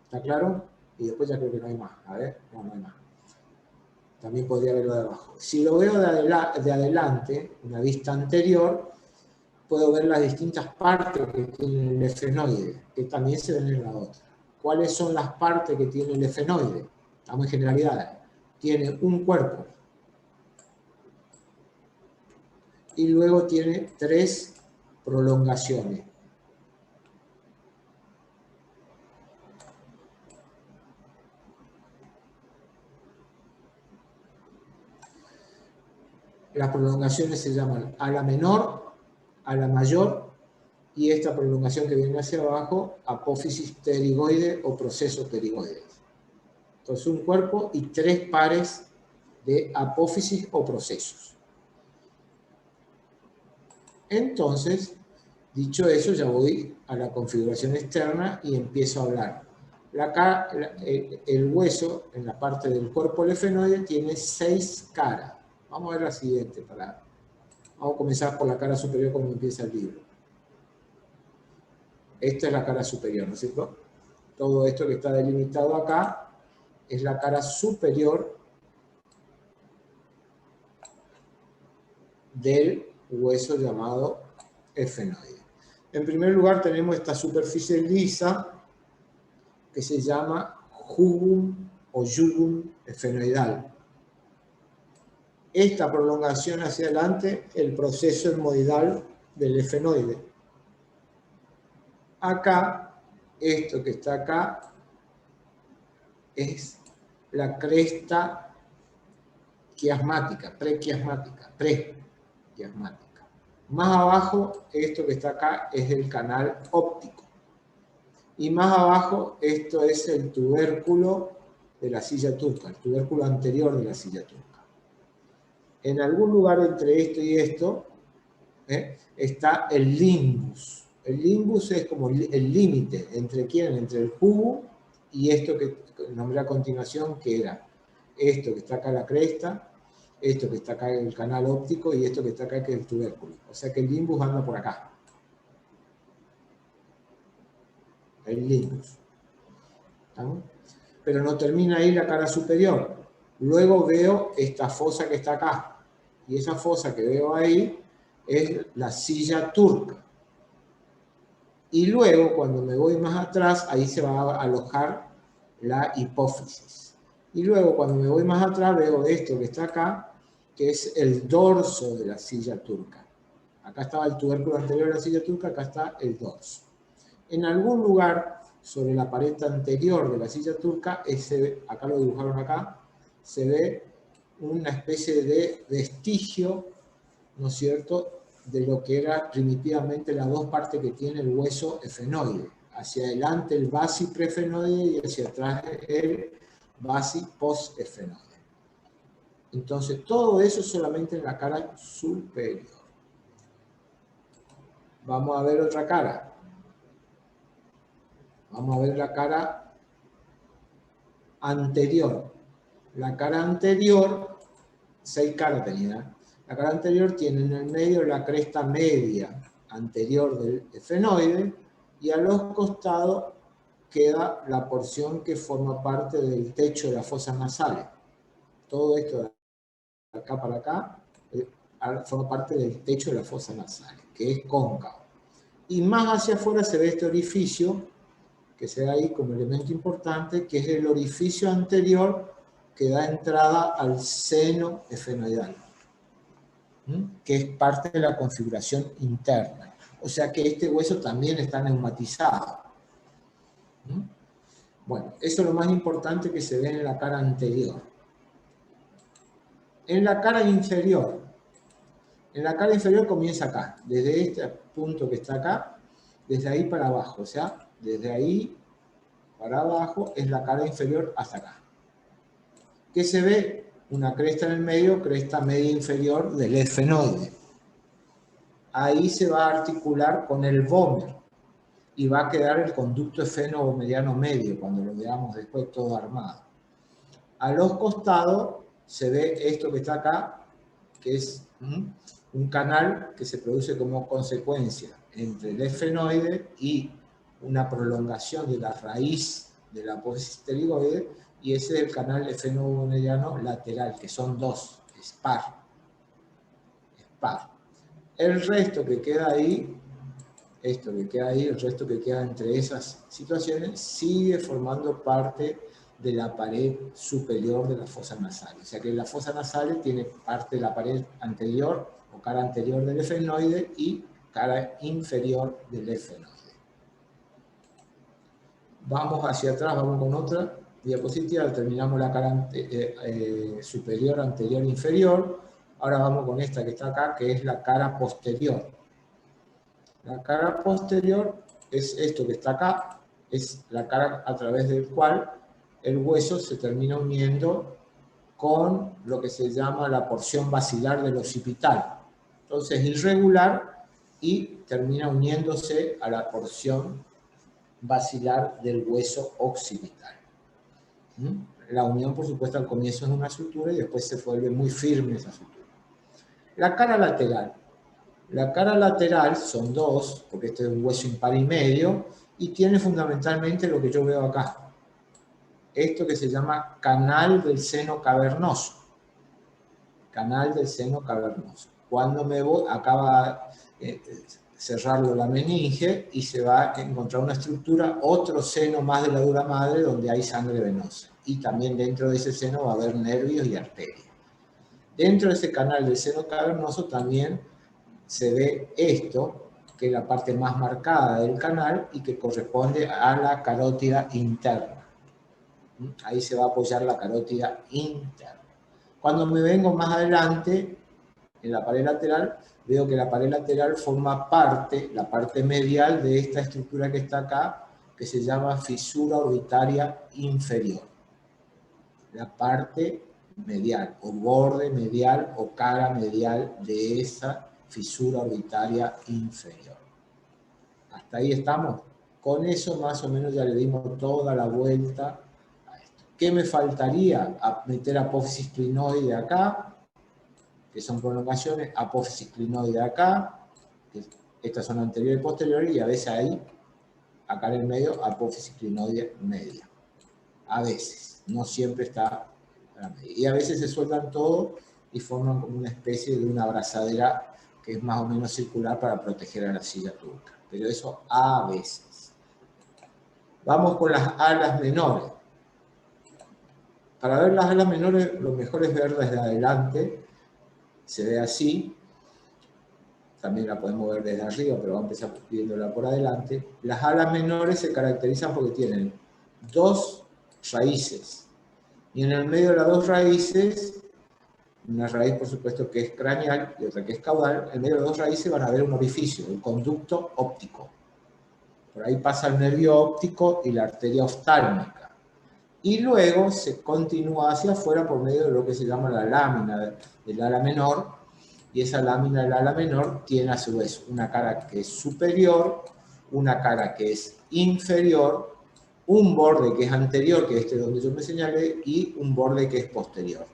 ¿Está claro? Y después ya creo que no hay más. A ver, no, no hay más. También podría verlo de abajo. Si lo veo de adelante, una vista anterior, puedo ver las distintas partes que tiene el efenoide, que también se ven en la otra. ¿Cuáles son las partes que tiene el efenoide? Estamos en generalidades. Tiene un cuerpo. Y luego tiene 3 prolongaciones. Las prolongaciones se llaman ala menor, ala mayor, y esta prolongación que viene hacia abajo, apófisis pterigoide o proceso pterigoide. Entonces un cuerpo y 3 pares de apófisis o procesos. Entonces, dicho eso, ya voy a la configuración externa y empiezo a hablar. El hueso, en la parte del cuerpo del efenoide, tiene 6 caras. Vamos a ver la siguiente. Vamos a comenzar por la cara superior como empieza el libro. Esta es la cara superior, ¿no es cierto? Todo esto que está delimitado acá es la cara superior del hueso llamado efenoide. En primer lugar tenemos esta superficie lisa que se llama jugum o jugum efenoidal. Esta prolongación hacia adelante, el proceso hermoidal del efenoide. Acá, esto que está acá, es la cresta quiasmática, prequiasmática. Más abajo, esto que está acá es el canal óptico. Y más abajo, esto es el tubérculo de la silla turca, el tubérculo anterior de la silla turca. En algún lugar entre esto y esto está el limbus. El limbus es como el límite entre quién, entre el jugo y esto que nombré a continuación, que era esto que está acá la cresta, esto que está acá el canal óptico y esto que está acá que es el tubérculo. O sea que el limbus anda por acá. El limbus. ¿Estamos? Pero no termina ahí la cara superior. Luego veo esta fosa que está acá. Y esa fosa que veo ahí es la silla turca. Y luego, cuando me voy más atrás, ahí se va a alojar la hipófisis. Y luego, cuando me voy más atrás, veo esto que está acá, que es el dorso de la silla turca. Acá estaba el tubérculo anterior de la silla turca, acá está el dorso. En algún lugar, sobre la pared anterior de la silla turca, acá lo dibujaron acá, se ve una especie de vestigio, ¿no es cierto?, de lo que era primitivamente las 2 partes que tiene el hueso efenoide. Hacia adelante el basi prefenoide y hacia atrás el basi postefenoide. Entonces, todo eso solamente en la cara superior. Vamos a ver otra cara. Vamos a ver la cara anterior. La cara anterior, 6 caras tenía. La cara anterior tiene en el medio la cresta media anterior del efenoide y a los costados queda la porción que forma parte del techo de las fosas nasales. Todo esto de acá para acá forma parte del techo de las fosas nasales, que es cóncavo. Y más hacia afuera se ve este orificio, que se ve ahí como elemento importante, que es el orificio anterior que da entrada al seno efenoidal, que es parte de la configuración interna. O sea que este hueso también está neumatizado. Bueno, eso es lo más importante que se ve en la cara anterior. En la cara inferior. En la cara inferior comienza acá, desde este punto que está acá, desde ahí para abajo. O sea, desde ahí para abajo es la cara inferior hasta acá. ¿Qué se ve? Una cresta en el medio, cresta media inferior del efenoide. Ahí se va a articular con el vómer y va a quedar el conducto efeno-mediano medio cuando lo veamos después todo armado. A los costados se ve esto que está acá, que es un canal que se produce como consecuencia entre el efenoide y una prolongación de la raíz de la apófisis pterigoide, y ese es el canal efenogoneriano lateral, que son dos, es par. El resto que queda ahí, esto que queda ahí, el resto que queda entre esas situaciones, sigue formando parte de la pared superior de la fosa nasal. O sea que la fosa nasal tiene parte de la pared anterior o cara anterior del efenoide y cara inferior del efenoide. Vamos hacia atrás, vamos con otra diapositiva, terminamos la cara superior, anterior, inferior. Ahora vamos con esta que está acá, que es la cara posterior. La cara posterior es esto que está acá, es la cara a través del cual el hueso se termina uniendo con lo que se llama la porción basilar del occipital. Entonces, irregular y termina uniéndose a la porción basilar del hueso occipital. La unión, por supuesto, al comienzo es una sutura y después se vuelve muy firme esa sutura. La cara lateral. La cara lateral son dos, porque este es un hueso impar y medio, y tiene fundamentalmente lo que yo veo acá. Esto que se llama canal del seno cavernoso. Canal del seno cavernoso. Cuando me voy, acaba cerrarlo la meninge y se va a encontrar una estructura, otro seno más de la dura madre donde hay sangre venosa. Y también dentro de ese seno va a haber nervios y arterias. Dentro de ese canal del seno cavernoso también se ve esto, que es la parte más marcada del canal y que corresponde a la carótida interna. Ahí se va a apoyar la carótida interna. Cuando me vengo más adelante, en la pared lateral, veo que la pared lateral forma parte, la parte medial de esta estructura que está acá, que se llama fisura orbitaria inferior. La parte medial, o borde medial, o cara medial de esa fisura orbitaria inferior. ¿Hasta ahí estamos? Con eso más o menos ya le dimos toda la vuelta a esto. ¿Qué me faltaría? Meter apófisis clinoide acá, que son prolongaciones, apófisis clinoide acá, que estas son anteriores y posteriores, y a veces ahí, acá en el medio, apófisis clinoide media. A veces, no siempre está a la media. Y a veces se sueltan todo y forman como una especie de una abrazadera que es más o menos circular para proteger a la silla turca. Pero eso a veces. Vamos con las alas menores. Para ver las alas menores, lo mejor es ver desde adelante. Se ve así. También la podemos ver desde arriba, pero vamos a empezar viéndola por adelante. Las alas menores se caracterizan porque tienen dos raíces. Y en el medio de las dos raíces, una raíz por supuesto que es craneal y otra que es caudal, en medio de las dos raíces van a haber un orificio, el conducto óptico. Por ahí pasa el nervio óptico y la arteria oftálmica. Y luego se continúa hacia afuera por medio de lo que se llama la lámina del ala menor, y esa lámina del ala menor tiene a su vez una cara que es superior, una cara que es inferior, un borde que es anterior, que es este donde yo me señalé, y un borde que es posterior.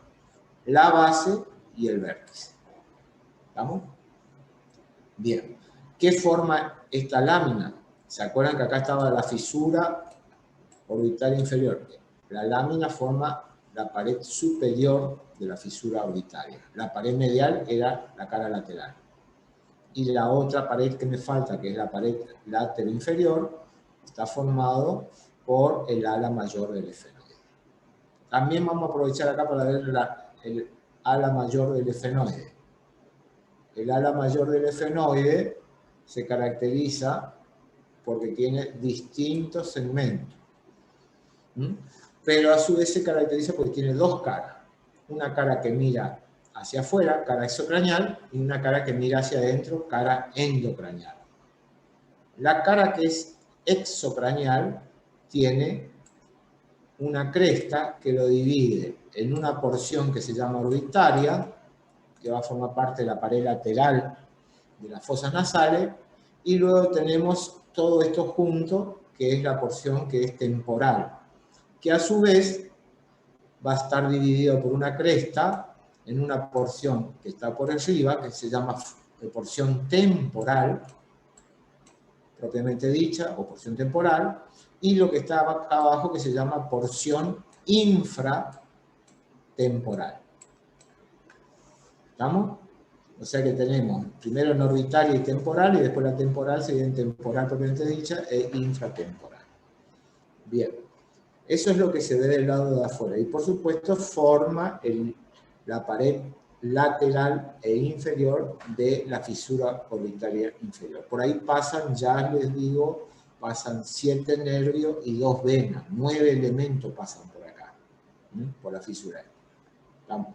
La base y el vértice. ¿Estamos? Bien. ¿Qué forma esta lámina? ¿Se acuerdan que acá estaba la fisura orbital inferior? La lámina forma la pared superior de la fisura orbitaria. La pared medial era la cara lateral. Y la otra pared que me falta, que es la pared lateral inferior, está formado por el ala mayor del efenoide. También vamos a aprovechar acá para ver el ala mayor del efenoide. El ala mayor del efenoide se caracteriza porque tiene distintos segmentos. Pero a su vez se caracteriza porque tiene dos caras. Una cara que mira hacia afuera, cara exocraneal, y una cara que mira hacia adentro, cara endocraneal. La cara que es exocraneal tiene una cresta que lo divide en una porción que se llama orbitaria, que va a formar parte de la pared lateral de las fosas nasales, y luego tenemos todo esto junto, que es la porción que es temporal, que a su vez va a estar dividido por una cresta en una porción que está por arriba, que se llama porción temporal, propiamente dicha, o porción temporal, y lo que está acá abajo que se llama porción infratemporal. ¿Estamos? O sea que tenemos primero en orbitaria y temporal, y después la temporal sería en temporal propiamente dicha e infratemporal. Bien, eso es lo que se ve del lado de afuera. Y por supuesto forma la pared lateral e inferior de la fisura orbitaria inferior. Por ahí pasan, ya les digo, pasan 7 nervios y 2 venas. 9 elementos pasan por acá, por la fisura. ¿Estamos?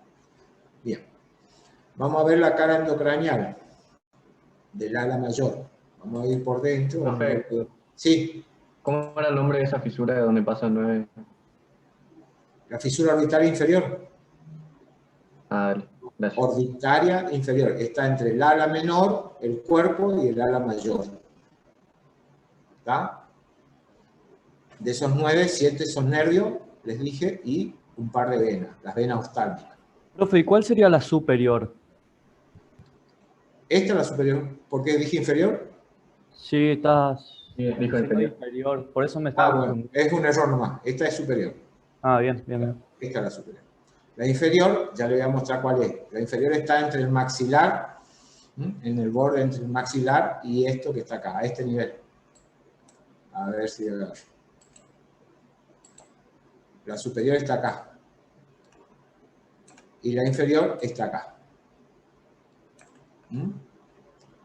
Bien. Vamos a ver la cara endocranial del ala mayor. Vamos a ir por dentro. Profe, sí. ¿Cómo era el nombre de esa fisura de donde pasan 9? La fisura orbitaria inferior. Ah, dale, gracias. Orbitaria inferior. Está entre el ala menor, el cuerpo y el ala mayor. ¿Está? De esos 9, 7 son nervios, les dije, y un par de venas, las venas oftálmicas. Profe, ¿y cuál sería la superior? Esta es la superior. ¿Por qué dije inferior? Sí, estás... Sí, dijo inferior. Por eso me estaba Bueno, confundiendo. es un error nomás. Esta es superior. Bien. Esta es la superior. La inferior, ya le voy a mostrar cuál es. La inferior está entre el maxilar, en el borde entre el maxilar y esto que está acá, a este nivel. A ver si... La superior está acá. Y la inferior está acá.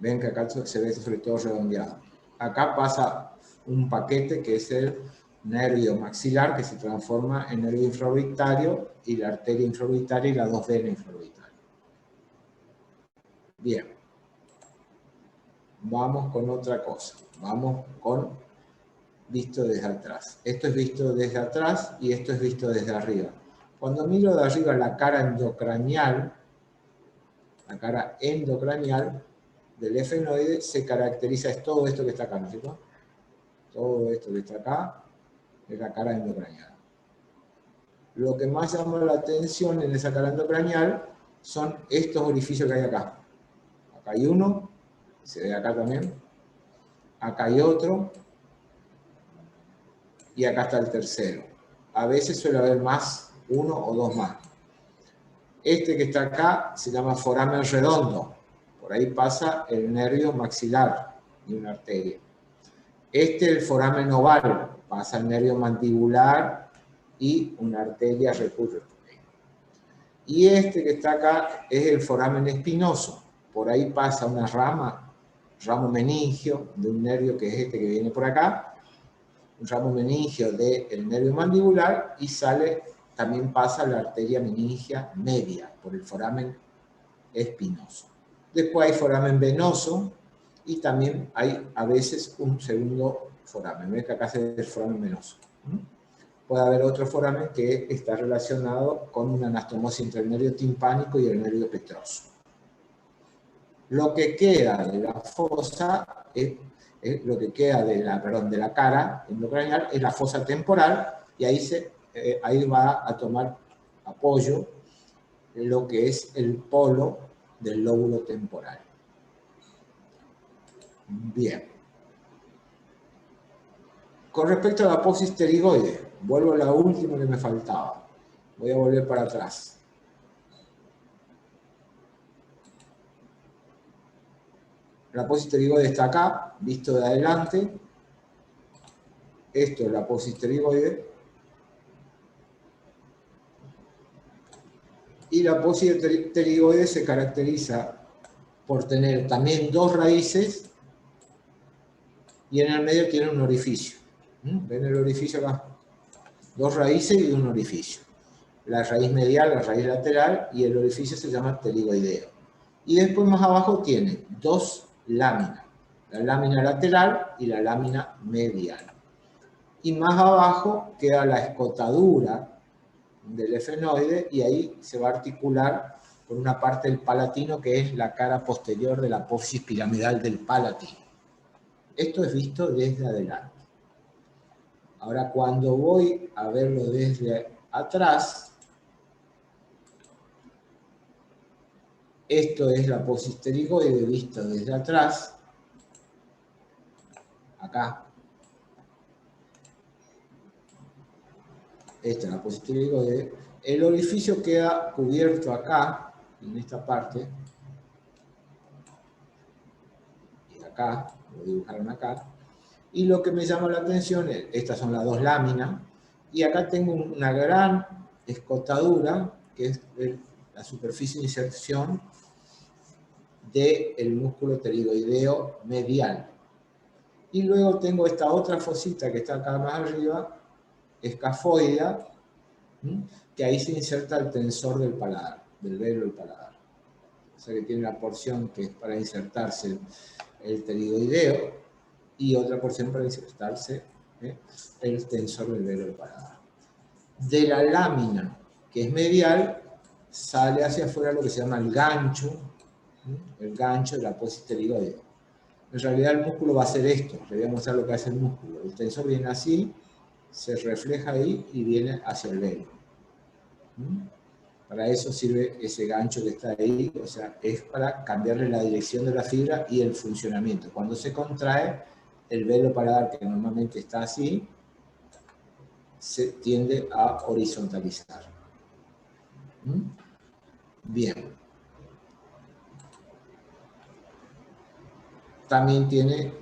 Ven que acá se ve sobre todo redondeado. Acá pasa un paquete que es el nervio maxilar, que se transforma en nervio infraorbitario, y la arteria infraorbitaria y las 2 venas infraorbitarias. Bien. Vamos con otra cosa. Vamos con visto desde atrás. Esto es visto desde atrás y esto es visto desde arriba. Cuando miro de arriba la cara endocranial del efenoide se caracteriza, es todo esto que está acá, ¿no es cierto? Todo esto que está acá es la cara endocranial. Lo que más llama la atención en esa cara endocranial son estos orificios que hay acá. Acá hay uno, se ve acá también. Acá hay otro. Y acá está el tercero. A veces suele haber más, 1 o 2 más. Este que está acá se llama foramen redondo. Por ahí pasa el nervio maxilar y una arteria. Este es el foramen oval. Pasa el nervio mandibular y una arteria recurre. Y este que está acá es el foramen espinoso. Por ahí pasa una ramo meningio de un nervio que es este que viene por acá. Un ramo meningio del nervio mandibular y también pasa la arteria meningia media por el foramen espinoso. Después hay foramen venoso y también hay a veces un segundo foramen. ¿Ves que acá se ve el foramen venoso? Puede haber otro foramen que está relacionado con una anastomosis entre el nervio timpánico y el nervio petroso. Lo que queda de la fosa lo que queda de la cara endocranial es la fosa temporal y ahí va a tomar apoyo lo que es el polo del lóbulo temporal. Bien. Con respecto a la apófisis pterigoide, vuelvo a la última que me faltaba. Voy a volver para atrás. La apófisis pterigoide está acá, visto de adelante. Esto es la apófisis pterigoide. Y la apófisis pterigoide se caracteriza por tener también 2 raíces y en el medio tiene un orificio. ¿Ven el orificio acá? 2 raíces y un orificio. La raíz medial, la raíz lateral y el orificio se llama pterigoideo. Y después más abajo tiene 2 láminas. La lámina lateral y la lámina medial. Y más abajo queda la escotadura del efenoide y ahí se va a articular con una parte del palatino que es la cara posterior de la apófisis piramidal del palatino. Esto es visto desde adelante. Ahora cuando voy a verlo desde atrás, esto es la apófisis pterigoide visto desde atrás. acá. Esta es la apófisis pterigoide. El orificio queda cubierto acá, en esta parte. Y acá, lo dibujaron acá. Y lo que me llama la atención es, estas son las dos láminas, y acá tengo una gran escotadura, que es la superficie de inserción del músculo pterigoideo medial. Y luego tengo esta otra fosita que está acá más arriba, escafoidea, que ahí se inserta el tensor del paladar, del velo del paladar. O sea que tiene la porción que es para insertarse el pterigoideo y otra porción para insertarse el tensor del velo del paladar. De la lámina, que es medial, sale hacia afuera lo que se llama el gancho de la apófisis pterigoide. En realidad el músculo va a hacer esto, le voy a mostrar lo que hace el músculo. El tensor viene así, se refleja ahí y viene hacia el velo. Para eso sirve ese gancho que está ahí, o sea, es para cambiarle la dirección de la fibra y el funcionamiento. Cuando se contrae, el velo paladar, que normalmente está así, se tiende a horizontalizar. Bien. También tiene,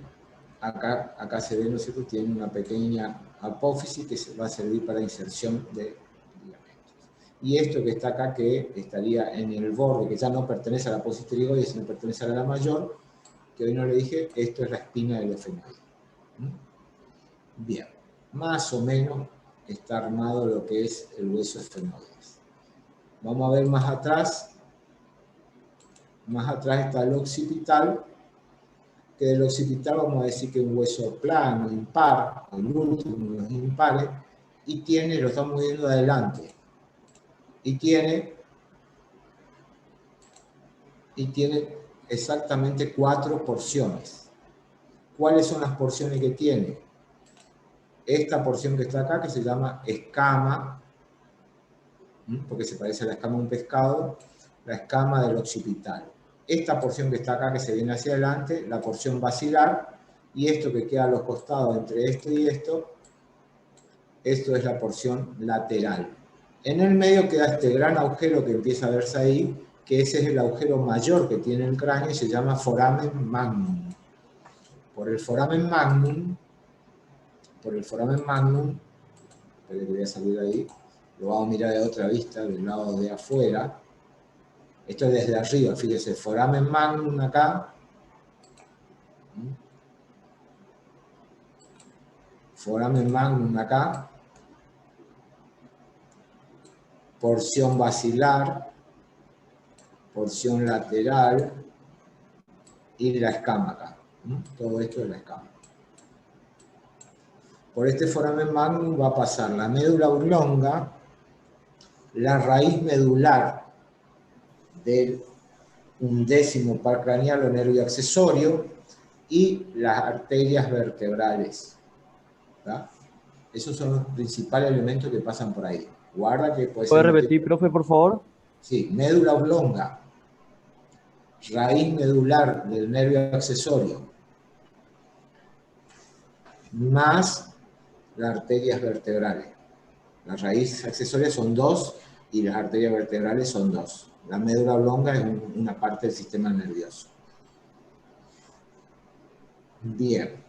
acá se ve, ¿no es cierto?, tiene una pequeña apófisis que se va a servir para inserción de ligamentos. Y esto que está acá, que estaría en el borde, que ya no pertenece a la apófisis pterigoide, sino pertenece a la mayor, que hoy no le dije, esto es la espina del efenoide. Bien, más o menos está armado lo que es el hueso efenoides. Vamos a ver más atrás. Más atrás está el occipital, que del occipital vamos a decir que es un hueso plano, impar, el último de los impares, y tiene, lo estamos viendo de adelante, y tiene exactamente 4 porciones. ¿Cuáles son las porciones que tiene? Esta porción que está acá, que se llama escama, porque se parece a la escama de un pescado, la escama del occipital. Esta porción que está acá, que se viene hacia adelante, la porción basilar, y esto que queda a los costados entre esto y esto es la porción lateral. En el medio queda este gran agujero que empieza a verse ahí, que ese es el agujero mayor que tiene el cráneo y se llama foramen magnum. Por el foramen magnum, espero que voy a salir ahí, lo vamos a mirar de otra vista, del lado de afuera. Esto es desde arriba, fíjese, foramen magnum acá. Foramen magnum acá. Porción basilar, porción lateral y la escama acá. Todo esto es la escama. Por este foramen magnum va a pasar la médula oblonga, la raíz medular del 11º par craneal o nervio accesorio y las arterias vertebrales. ¿Tá? Esos son los principales elementos que pasan por ahí. Guarda que puede ser... ¿Puede repetir, profe, por favor? Sí, médula oblonga, raíz medular del nervio accesorio, más las arterias vertebrales. Las raíces accesorias son 2 y las arterias vertebrales son 2. La médula oblonga es una parte del sistema nervioso. Bien.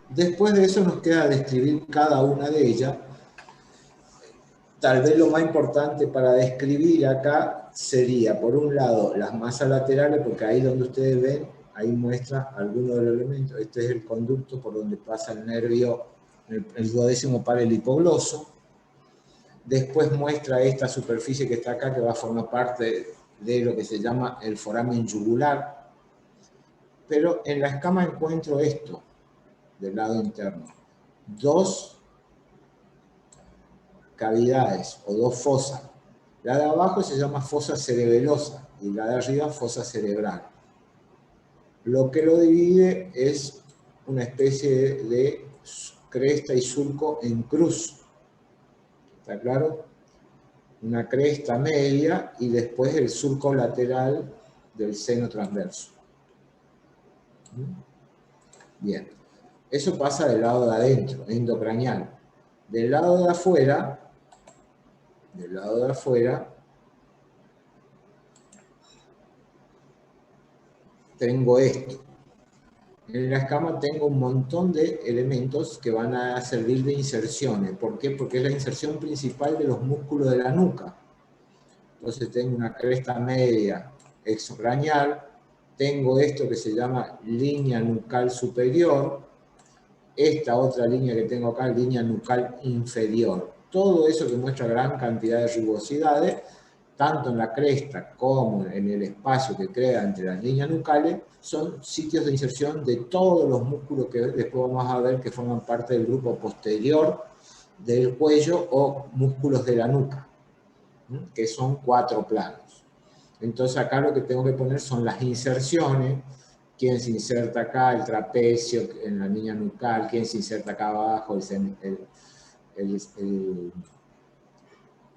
Después de eso nos queda describir cada una de ellas. Tal vez lo más importante para describir acá sería, por un lado, las masas laterales, porque ahí donde ustedes ven, ahí muestra algunos de los elementos. Este es el conducto por donde pasa el nervio, el duodécimo par el hipogloso. Después muestra esta superficie que está acá, que va a formar parte de lo que se llama el foramen yugular. Pero en la escama encuentro esto, del lado interno. 2 cavidades o 2 fosas. La de abajo se llama fosa cerebelosa y la de arriba fosa cerebral. Lo que lo divide es una especie de cresta y surco en cruz. ¿Está claro? Una cresta media y después el surco lateral del seno transverso. Bien. Eso pasa del lado de adentro, endocraneal. Del lado de afuera, tengo esto. En la escama tengo un montón de elementos que van a servir de inserciones. ¿Por qué? Porque es la inserción principal de los músculos de la nuca. Entonces tengo una cresta media exocraneal, tengo esto que se llama línea nucal superior, esta otra línea que tengo acá, línea nucal inferior. Todo eso que muestra gran cantidad de rugosidades, tanto en la cresta como en el espacio que crea entre las líneas nucales, son sitios de inserción de todos los músculos que después vamos a ver que forman parte del grupo posterior del cuello o músculos de la nuca, que son 4 planos. Entonces acá lo que tengo que poner son las inserciones, quién se inserta acá, el trapecio en la línea nucal, quién se inserta acá abajo,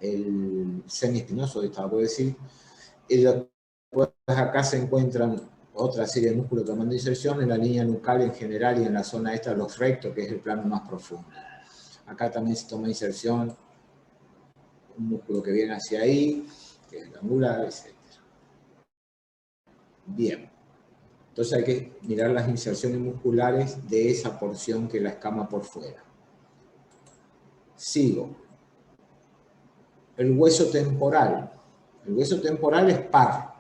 el semiespinoso, puedo decir. Y después acá se encuentran otra serie de músculos tomando inserción en la línea nucal en general y en la zona esta, los rectos, que es el plano más profundo. Acá también se toma inserción un músculo que viene hacia ahí, que es el angular, etc. Bien. Entonces hay que mirar las inserciones musculares de esa porción que es la escama por fuera. Sigo. El hueso temporal. El hueso temporal es par.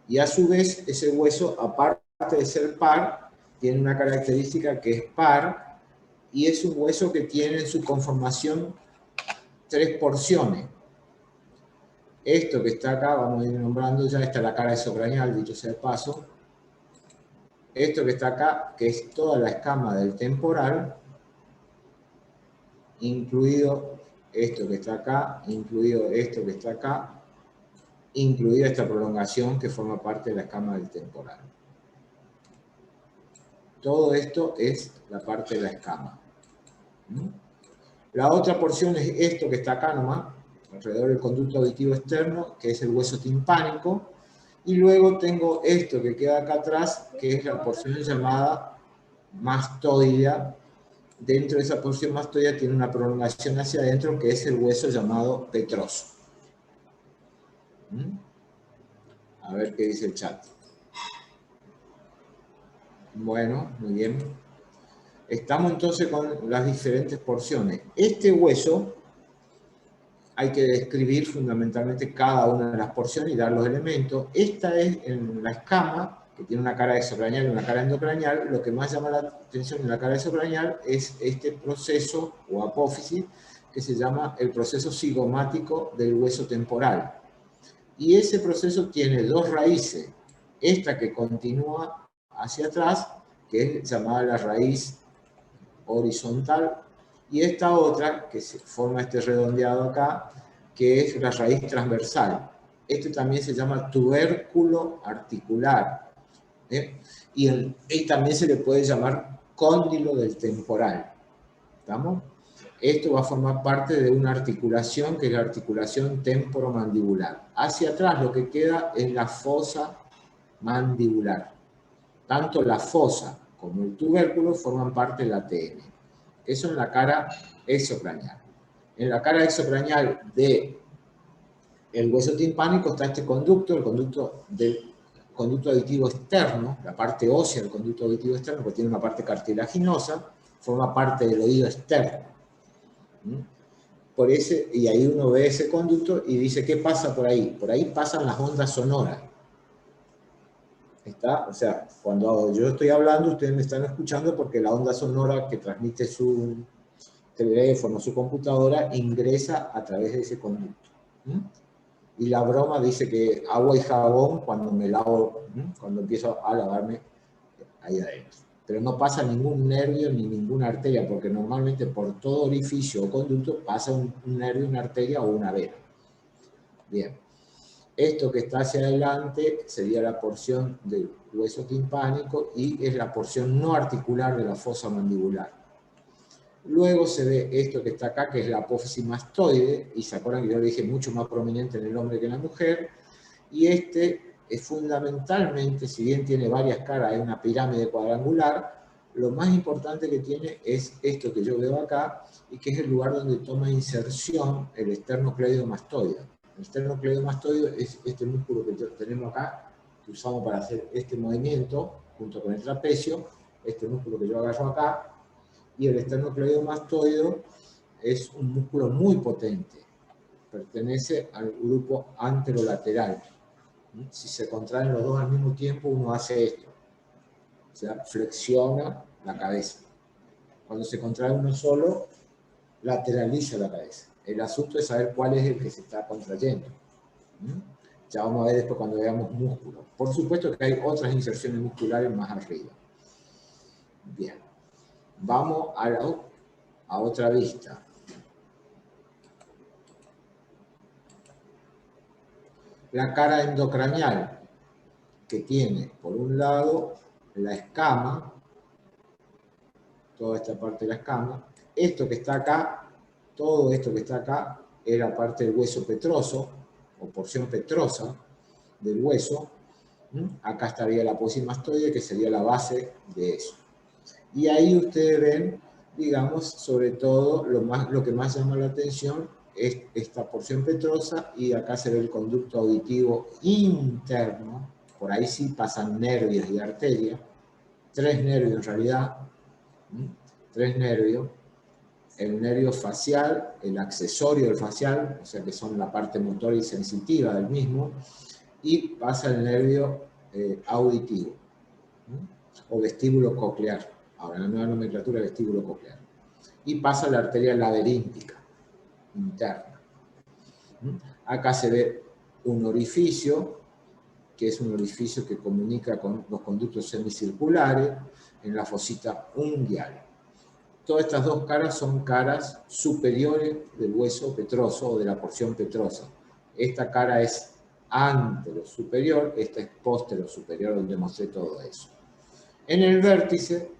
Y a su vez, ese hueso, aparte de ser par, tiene una característica que es par, y es un hueso que tiene en su conformación 3 porciones. Esto que está acá, vamos a ir nombrando ya, está la cara esocraneal, dicho sea de paso. Esto que está acá, que es toda la escama del temporal, incluido esto que está acá, incluido esto que está acá, incluida esta prolongación que forma parte de la escama del temporal. Todo esto es la parte de la escama. La otra porción es esto que está acá nomás, alrededor del conducto auditivo externo, que es el hueso timpánico. Y luego tengo esto que queda acá atrás, que es la porción llamada mastoidea. Dentro de esa porción mastoidea tiene una prolongación hacia adentro, que es el hueso llamado petroso. A ver qué dice el chat. Bueno, muy bien. Estamos entonces con las diferentes porciones. Este hueso hay que describir fundamentalmente cada una de las porciones y dar los elementos. Esta es en la escama, que tiene una cara exocraneal y una cara endocraneal. Lo que más llama la atención en la cara exocraneal es este proceso o apófisis que se llama el proceso cigomático del hueso temporal. Y ese proceso tiene 2 raíces. Esta que continúa hacia atrás, que es llamada la raíz horizontal, y esta otra, que se forma este redondeado acá, que es la raíz transversal. Este también se llama tubérculo articular. Y también se le puede llamar cóndilo del temporal. ¿Estamos? Esto va a formar parte de una articulación, que es la articulación temporomandibular. Hacia atrás lo que queda es la fosa mandibular. Tanto la fosa como el tubérculo forman parte del ATN. Eso en la cara exocraneal. En la cara exocraneal del hueso timpánico está este conducto, el conducto del conducto auditivo externo, la parte ósea del conducto auditivo externo, que tiene una parte cartilaginosa, forma parte del oído externo. Y ahí uno ve ese conducto y dice, ¿qué pasa por ahí? Por ahí pasan las ondas sonoras. O sea, cuando yo estoy hablando, ustedes me están escuchando porque la onda sonora que transmite su teléfono, su computadora, ingresa a través de ese conducto. Y la broma dice que agua y jabón cuando me lavo, cuando empiezo a lavarme ahí adentro. Pero no pasa ningún nervio ni ninguna arteria, porque normalmente por todo orificio o conducto pasa un nervio, una arteria o una vena. Bien. Esto que está hacia adelante sería la porción del hueso timpánico y es la porción no articular de la fosa mandibular. Luego se ve esto que está acá, que es la apófisis mastoide, y se acuerdan que yo le dije mucho más prominente en el hombre que en la mujer, y este es fundamentalmente, si bien tiene varias caras, es una pirámide cuadrangular, lo más importante que tiene es esto que yo veo acá, y que es el lugar donde toma inserción el esternocleidomastoideo. El esternocleidomastoideo es este músculo que tenemos acá, que usamos para hacer este movimiento, junto con el trapecio, este músculo que yo agarro acá, y el esternocleidomastoideo es un músculo muy potente, pertenece al grupo anterolateral. Si se contraen los dos al mismo tiempo, uno hace esto, o sea, flexiona la cabeza. Cuando se contrae uno solo, lateraliza la cabeza. El asunto es saber cuál es el que se está contrayendo. Ya vamos a ver después cuando veamos músculos. Por supuesto que hay otras inserciones musculares más arriba. Bien. Vamos a otra vista. La cara endocranial, que tiene por un lado la escama, toda esta parte de la escama. Esto que está acá, todo esto que está acá, era parte del hueso petroso, o porción petrosa del hueso. Acá estaría la apófisis que sería la base de eso. Y ahí ustedes ven, digamos, sobre todo, lo que más llama la atención es esta porción petrosa, y acá se ve el conducto auditivo interno. Por ahí sí pasan nervios y arterias, 3 nervios en realidad, 3 nervios, el nervio facial, el accesorio del facial, o sea que son la parte motora y sensitiva del mismo, y pasa el nervio auditivo, o vestíbulo coclear, ahora la nueva nomenclatura es vestíbulo coclear, y pasa la arteria laberíntica interna. Acá se ve un orificio, que es un orificio que comunica con los conductos semicirculares en la fosita unguial. Todas estas dos caras son caras superiores del hueso petroso o de la porción petrosa. Esta cara es antero-superior, esta es postero-superior, donde mostré todo eso. En el vértice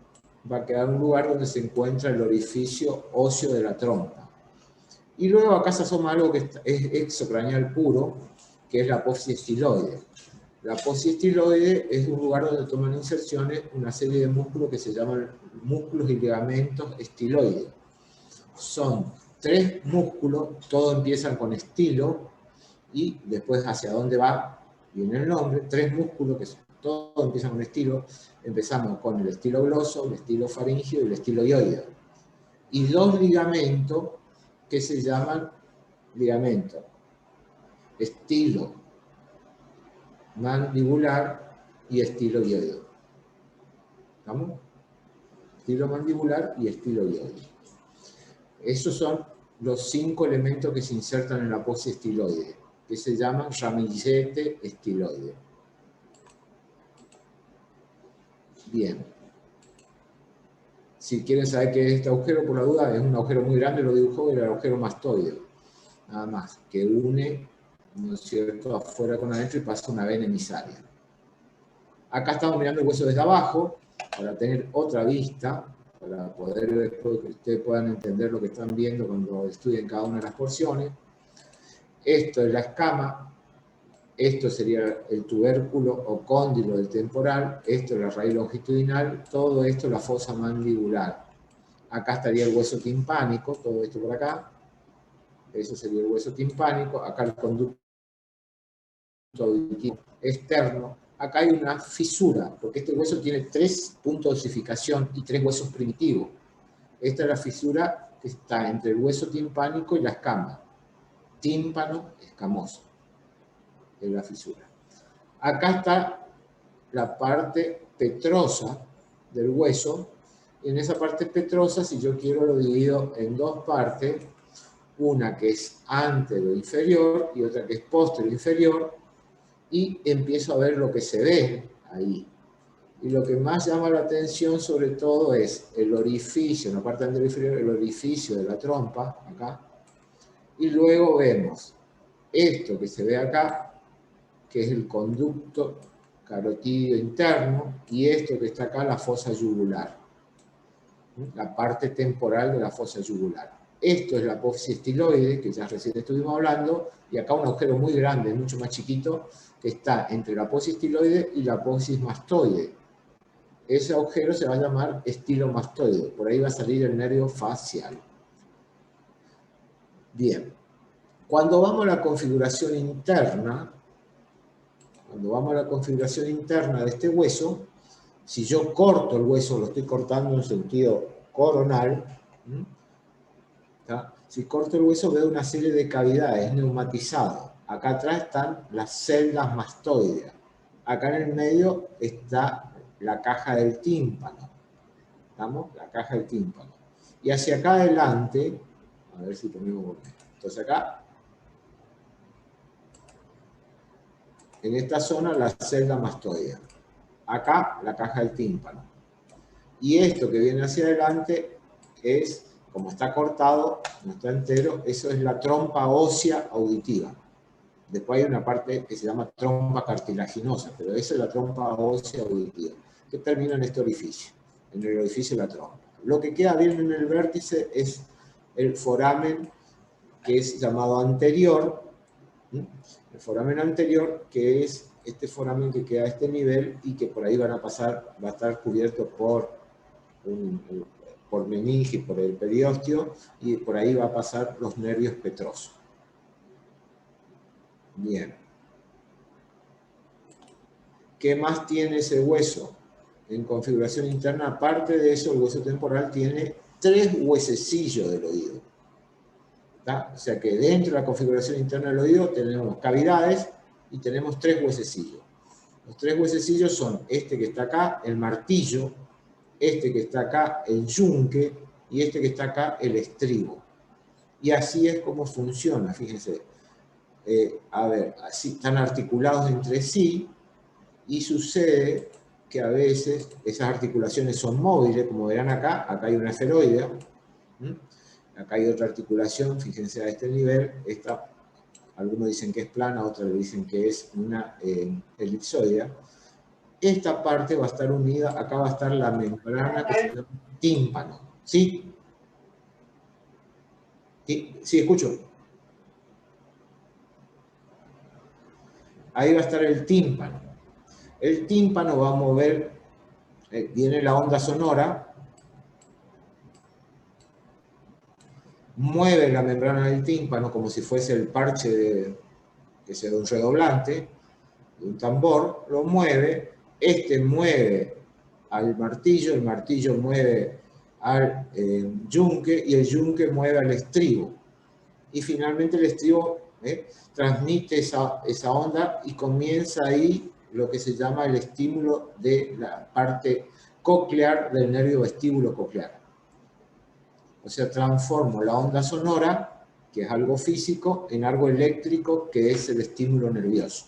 va a quedar un lugar donde se encuentra el orificio óseo de la trompa. Y luego acá se asoma algo que es exocraneal puro, que es la apófisis estiloide. La apófisis estiloide es un lugar donde toman inserciones una serie de músculos que se llaman músculos y ligamentos estiloides. Son 3 músculos, todos empiezan con estilo, y después hacia dónde va, viene el nombre, 3 músculos que todos empiezan con estilo. Empezamos con el estilo gloso, el estilo faríngeo y el estilo hioideo. Y 2 ligamentos que se llaman ligamentos estilo mandibular y estilo hioideo. ¿Estamos? Estilo mandibular y estilo hioideo. Esos son los 5 elementos que se insertan en la apófisis estiloide, que se llaman ramillete estiloide. Bien. Si quieren saber qué es este agujero, por la duda, es un agujero muy grande, lo dibujó, el agujero mastoideo. Nada más, que une, ¿no es cierto?, afuera con adentro y pasa una vena emisaria. Acá estamos mirando el hueso desde abajo, para tener otra vista, para poder después que ustedes puedan entender lo que están viendo cuando estudien cada una de las porciones. Esto es la escama, esto sería el tubérculo o cóndilo del temporal, esto es la raíz longitudinal, todo esto es la fosa mandibular. Acá estaría el hueso timpánico, todo esto por acá, eso sería el hueso timpánico, acá el conducto auditivo externo. Acá hay una fisura, porque este hueso tiene 3 puntos de osificación y 3 huesos primitivos. Esta es la fisura que está entre el hueso timpánico y la escama. Tímpano escamoso es la fisura. Acá está la parte petrosa del hueso, y en esa parte petrosa, si yo quiero, lo divido en 2 partes, una que es antero inferior y otra que es postero inferior, y empiezo a ver lo que se ve ahí. Y lo que más llama la atención sobre todo es el orificio, en la parte antero inferior, el orificio de la trompa, acá, y luego vemos esto que se ve acá, que es el conducto carotídeo interno, y esto que está acá, la fosa yugular, la parte temporal de la fosa yugular. Esto es la apófisis estiloide, que ya recién estuvimos hablando, y acá un agujero muy grande, mucho más chiquito, que está entre la apófisis estiloide y la apófisis mastoide. Ese agujero se va a llamar estilomastoide, por ahí va a salir el nervio facial. Bien, cuando vamos a la configuración interna, de este hueso, si yo corto el hueso, lo estoy cortando en sentido coronal, ¿tá? Si corto el hueso veo una serie de cavidades neumatizado. Acá atrás están las celdas mastoideas. Acá en el medio está la caja del tímpano. ¿Estamos? La caja del tímpano. Y hacia acá adelante, a ver si ponemos... Entonces acá, en esta zona, la celda mastoidea. Acá, la caja del tímpano. Y esto que viene hacia adelante es, como está cortado, no está entero, eso es la trompa ósea auditiva. Después hay una parte que se llama trompa cartilaginosa, pero esa es la trompa ósea auditiva, que termina en este orificio, en el orificio de la trompa. Lo que queda bien en el vértice es el foramen, que es llamado anterior, el foramen anterior, que es este foramen que queda a este nivel y que por ahí va a estar cubierto por meninge, por el periósteo, y por ahí va a pasar los nervios petrosos. Bien. ¿Qué más tiene ese hueso? En configuración interna, aparte de eso, el hueso temporal tiene 3 huesecillos del oído. ¿Tá? O sea que dentro de la configuración interna del oído tenemos cavidades y tenemos 3 huesecillos. Los 3 huesecillos son este que está acá, el martillo, este que está acá, el yunque, y este que está acá, el estribo. Y así es como funciona, fíjense. A ver, así están articulados entre sí, y sucede que a veces esas articulaciones son móviles, como verán acá hay una esferoidea, acá hay otra articulación, fíjense a este nivel, esta, algunos dicen que es plana, otros le dicen que es una elipsoidea. Esta parte va a estar unida, acá va a estar la membrana que se llama tímpano. ¿Sí? ¿Sí, escucho? Ahí va a estar el tímpano. El tímpano va a mover, viene la onda sonora, mueve la membrana del tímpano como si fuese el parche de un redoblante, de un tambor, lo mueve, este mueve al martillo, el martillo mueve al yunque y el yunque mueve al estribo. Y finalmente el estribo transmite esa onda y comienza ahí lo que se llama el estímulo de la parte coclear del nervio vestíbulo coclear. O sea, transformo la onda sonora, que es algo físico, en algo eléctrico, que es el estímulo nervioso.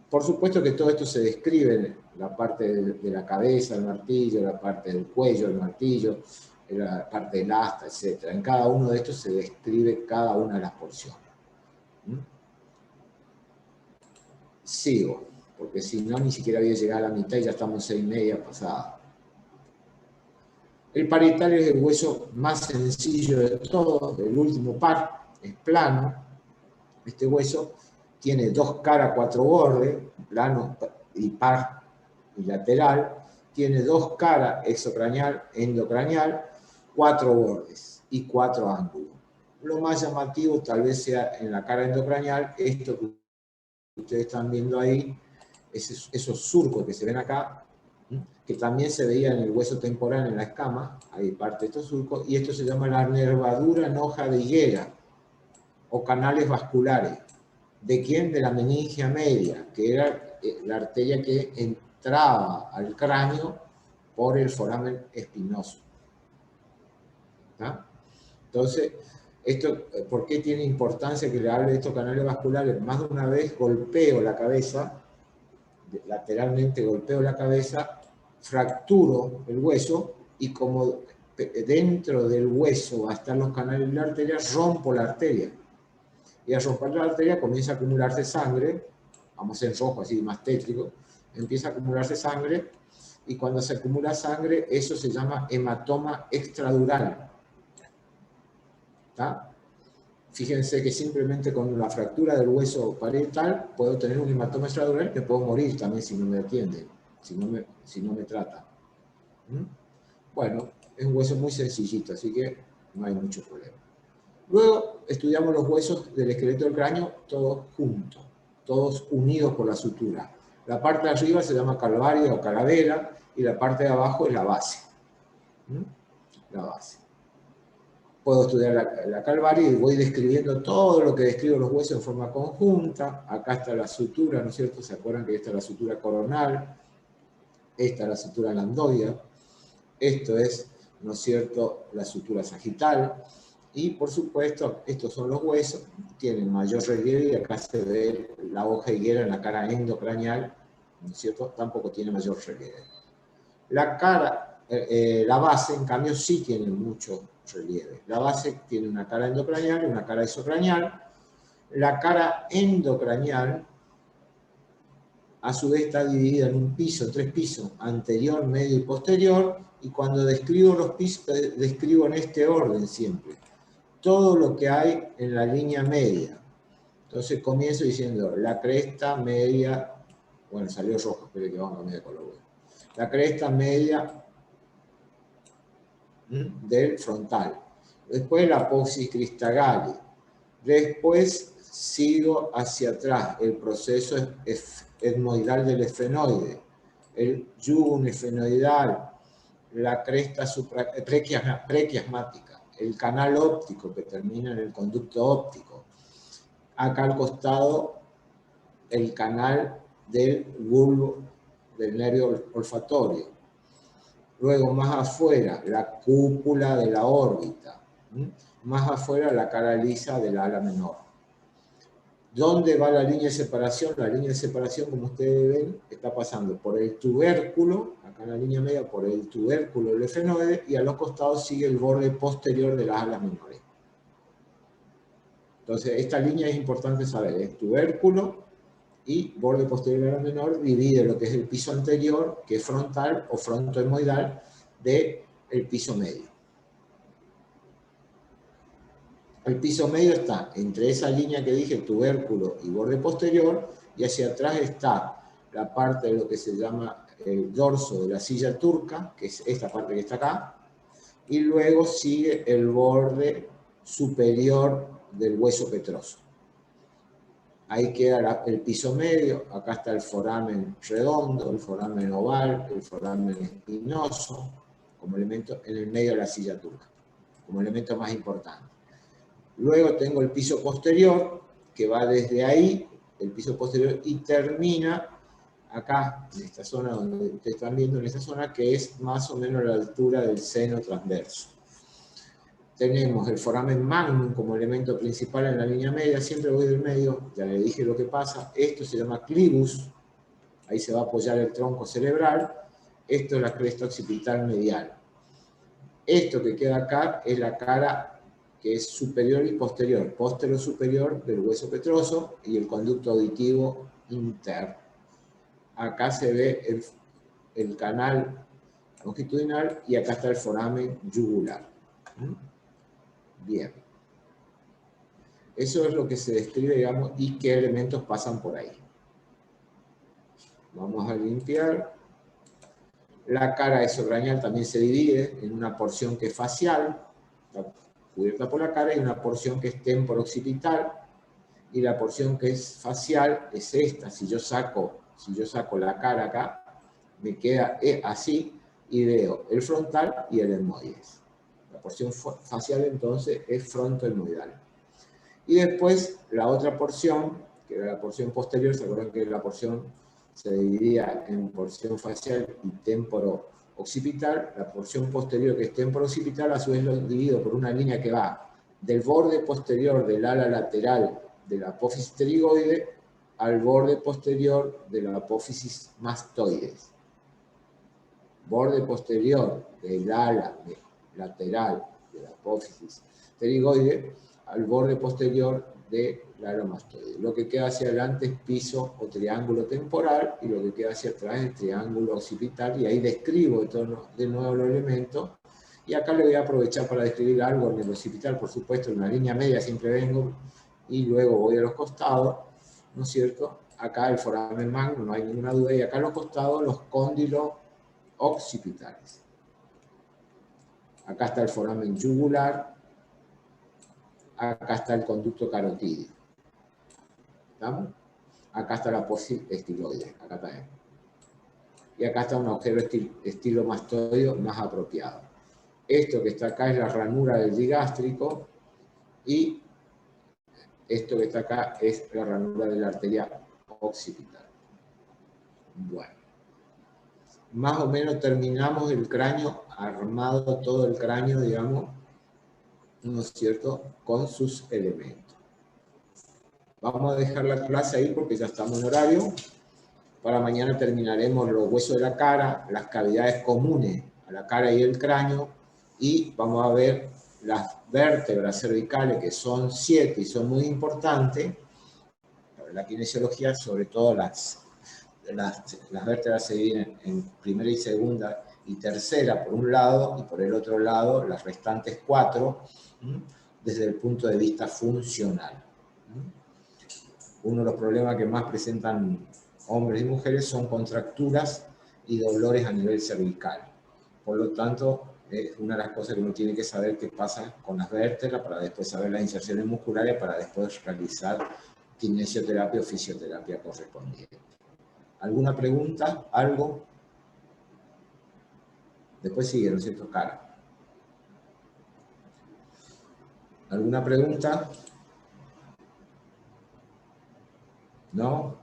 Por supuesto que todo esto se describe en la parte de la cabeza, el martillo, la parte del cuello, el martillo, la parte del asta, etc. En cada uno de estos se describe cada una de las porciones. Sigo, porque si no, ni siquiera había llegado a la mitad y ya estamos 6:30 pasadas. El parietal es el hueso más sencillo de todos, el último par, es plano. Este hueso tiene 2 caras, 4 bordes, plano y par y lateral. Tiene 2 caras, exocraneal, endocraneal, 4 bordes y 4 ángulos. Lo más llamativo tal vez sea en la cara endocraneal, esto que ustedes están viendo ahí, esos surcos que se ven acá, que también se veía en el hueso temporal, en la escama, hay parte de estos surcos, y esto se llama la nervadura en hoja de higuera, o canales vasculares. ¿De quién? De la meningia media, que era la arteria que entraba al cráneo por el foramen espinoso. ¿Ah? Entonces, ¿por qué tiene importancia que le hable de estos canales vasculares? Más de una vez golpeo la cabeza, lateralmente golpeo la cabeza, fracturo el hueso y como dentro del hueso va a estar los canales de la arteria, rompo la arteria. Y al romper la arteria comienza a acumularse sangre, vamos en rojo así más tétrico, empieza a acumularse sangre y cuando se acumula sangre eso se llama hematoma extradural. ¿Está? Fíjense que simplemente con la fractura del hueso parietal puedo tener un hematoma extradural que puedo morir también si no me atienden, si no me tratan. Bueno, es un hueso muy sencillito, así que no hay mucho problema. Luego estudiamos los huesos del esqueleto del cráneo todos juntos, todos unidos por la sutura. La parte de arriba se llama calvaria o calavera y la parte de abajo es la base. La base. Puedo estudiar la calvaria y voy describiendo todo lo que describo los huesos en forma conjunta. Acá está la sutura, ¿no es cierto? ¿Se acuerdan que esta es la sutura coronal? Esta es la sutura landoidea. Esto es, ¿no es cierto?, la sutura sagital. Y, por supuesto, estos son los huesos, tienen mayor relieve y acá se ve la hoja higuera en la cara endocraneal, ¿no es cierto? Tampoco tiene mayor relieve. La cara, la base, en cambio, sí tiene mucho relieve. La base tiene una cara endocraneal y una cara isocraneal. La cara endocraneal, a su vez, está dividida en un piso, 3 pisos, anterior, medio y posterior, y cuando describo los pisos, describo en este orden siempre. Todo lo que hay en la línea media. Entonces comienzo diciendo la cresta media, bueno, salió rojo, espero que vamos a cambiar de color. La cresta media del frontal. Después la apófisis cristagali. Después sigo hacia atrás, el proceso etmoidal del esfenoide, el yugum esfenoidal, la cresta prequiasmática, el canal óptico que termina en el conducto óptico. Acá al costado, el canal del bulbo del nervio olfatorio. Luego, más afuera, la cúpula de la órbita. Más afuera, la cara lisa del ala menor. ¿Dónde va la línea de separación? La línea de separación, como ustedes ven, está pasando por el tubérculo, acá en la línea media, por el tubérculo del esfenoide, y a los costados sigue el borde posterior de las alas menores. Entonces, esta línea es importante saber, es tubérculo y borde posterior de la ala menor, divide lo que es el piso anterior, que es frontal o frontohemoidal, del piso medio. El piso medio está entre esa línea que dije, tubérculo y borde posterior, y hacia atrás está la parte de lo que se llama el dorso de la silla turca, que es esta parte que está acá, y luego sigue el borde superior del hueso petroso. Ahí queda el piso medio, acá está el foramen redondo, el foramen oval, el foramen espinoso, como elemento en el medio de la silla turca, como elemento más importante. Luego tengo el piso posterior, que va desde ahí, el piso posterior, y termina acá, en esta zona donde ustedes están viendo, en esta zona que es más o menos la altura del seno transverso. Tenemos el foramen magnum como elemento principal en la línea media, siempre voy del medio, ya le dije lo que pasa. Esto se llama clivus, ahí se va a apoyar el tronco cerebral. Esto es la cresta occipital medial. Esto que queda acá es la cara que es superior y posterior, superior del hueso petroso y el conducto auditivo interno. Acá se ve el canal longitudinal y acá está el foramen yugular. Bien. Eso es lo que se describe, digamos, y qué elementos pasan por ahí. Vamos a limpiar. La cara esocraneal también se divide en una porción que es facial, cubierta por la cara, y una porción que es temporo-occipital, y la porción que es facial es esta. Si yo saco la cara acá, me queda así, y veo el frontal y el etmoides. La porción facial entonces es frontoetmoidal. Y después la otra porción, que era la porción posterior, ¿se acuerdan que la porción se dividía en porción facial y temporo-occipital? La porción posterior, que es temporo-occipital, a su vez lo divido por una línea que va del borde posterior del ala lateral de la apófisis pterigoide al borde posterior de la apófisis mastoides. Borde posterior del ala lateral de la apófisis pterigoide al borde posterior de la ala mastoide. Lo que queda hacia adelante es piso o triángulo temporal, y lo que queda hacia atrás es triángulo occipital, y ahí describo de nuevo los elementos, Y acá le voy a aprovechar para describir algo en el occipital, por supuesto, en una línea media siempre vengo, y luego voy a los costados, ¿no es cierto? Acá el foramen magno, no hay ninguna duda, y acá a los costados los cóndilos occipitales. Acá está el foramen yugular, acá está el conducto carotídeo. ¿Estamos? Acá está la apófisis estiloide, acá también. Y acá está un agujero estilomastoideo más apropiado. Esto que está acá es la ranura del digástrico y esto que está acá es la ranura de la arteria occipital. Bueno. Más o menos terminamos el cráneo, armado todo el cráneo, digamos, ¿no es cierto?, con sus elementos. Vamos a dejar la clase ahí porque ya estamos en horario. Para mañana terminaremos los huesos de la cara, las cavidades comunes a la cara y el cráneo, y vamos a ver las vértebras cervicales, que son 7 y son muy importantes. La kinesiología, sobre todo las vértebras se dividen en primera y segunda y tercera por un lado, y por el otro lado las restantes 4, desde el punto de vista funcional. Uno de los problemas que más presentan hombres y mujeres son contracturas y dolores a nivel cervical. Por lo tanto, es una de las cosas que uno tiene que saber qué pasa con las vértebras, para después saber las inserciones musculares, para después realizar kinesioterapia o fisioterapia correspondiente. ¿Alguna pregunta? ¿Algo? Después sigue, ¿no es cierto, Cara? ¿Alguna pregunta? ¿No?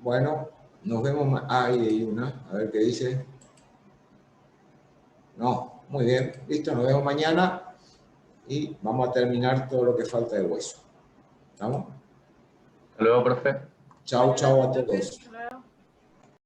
Bueno, nos vemos más. Ah, ahí hay una. A ver qué dice. No, muy bien. Listo, nos vemos mañana. Y vamos a terminar todo lo que falta de hueso. ¿Estamos? Hasta luego, profe. Chao, chao a todos.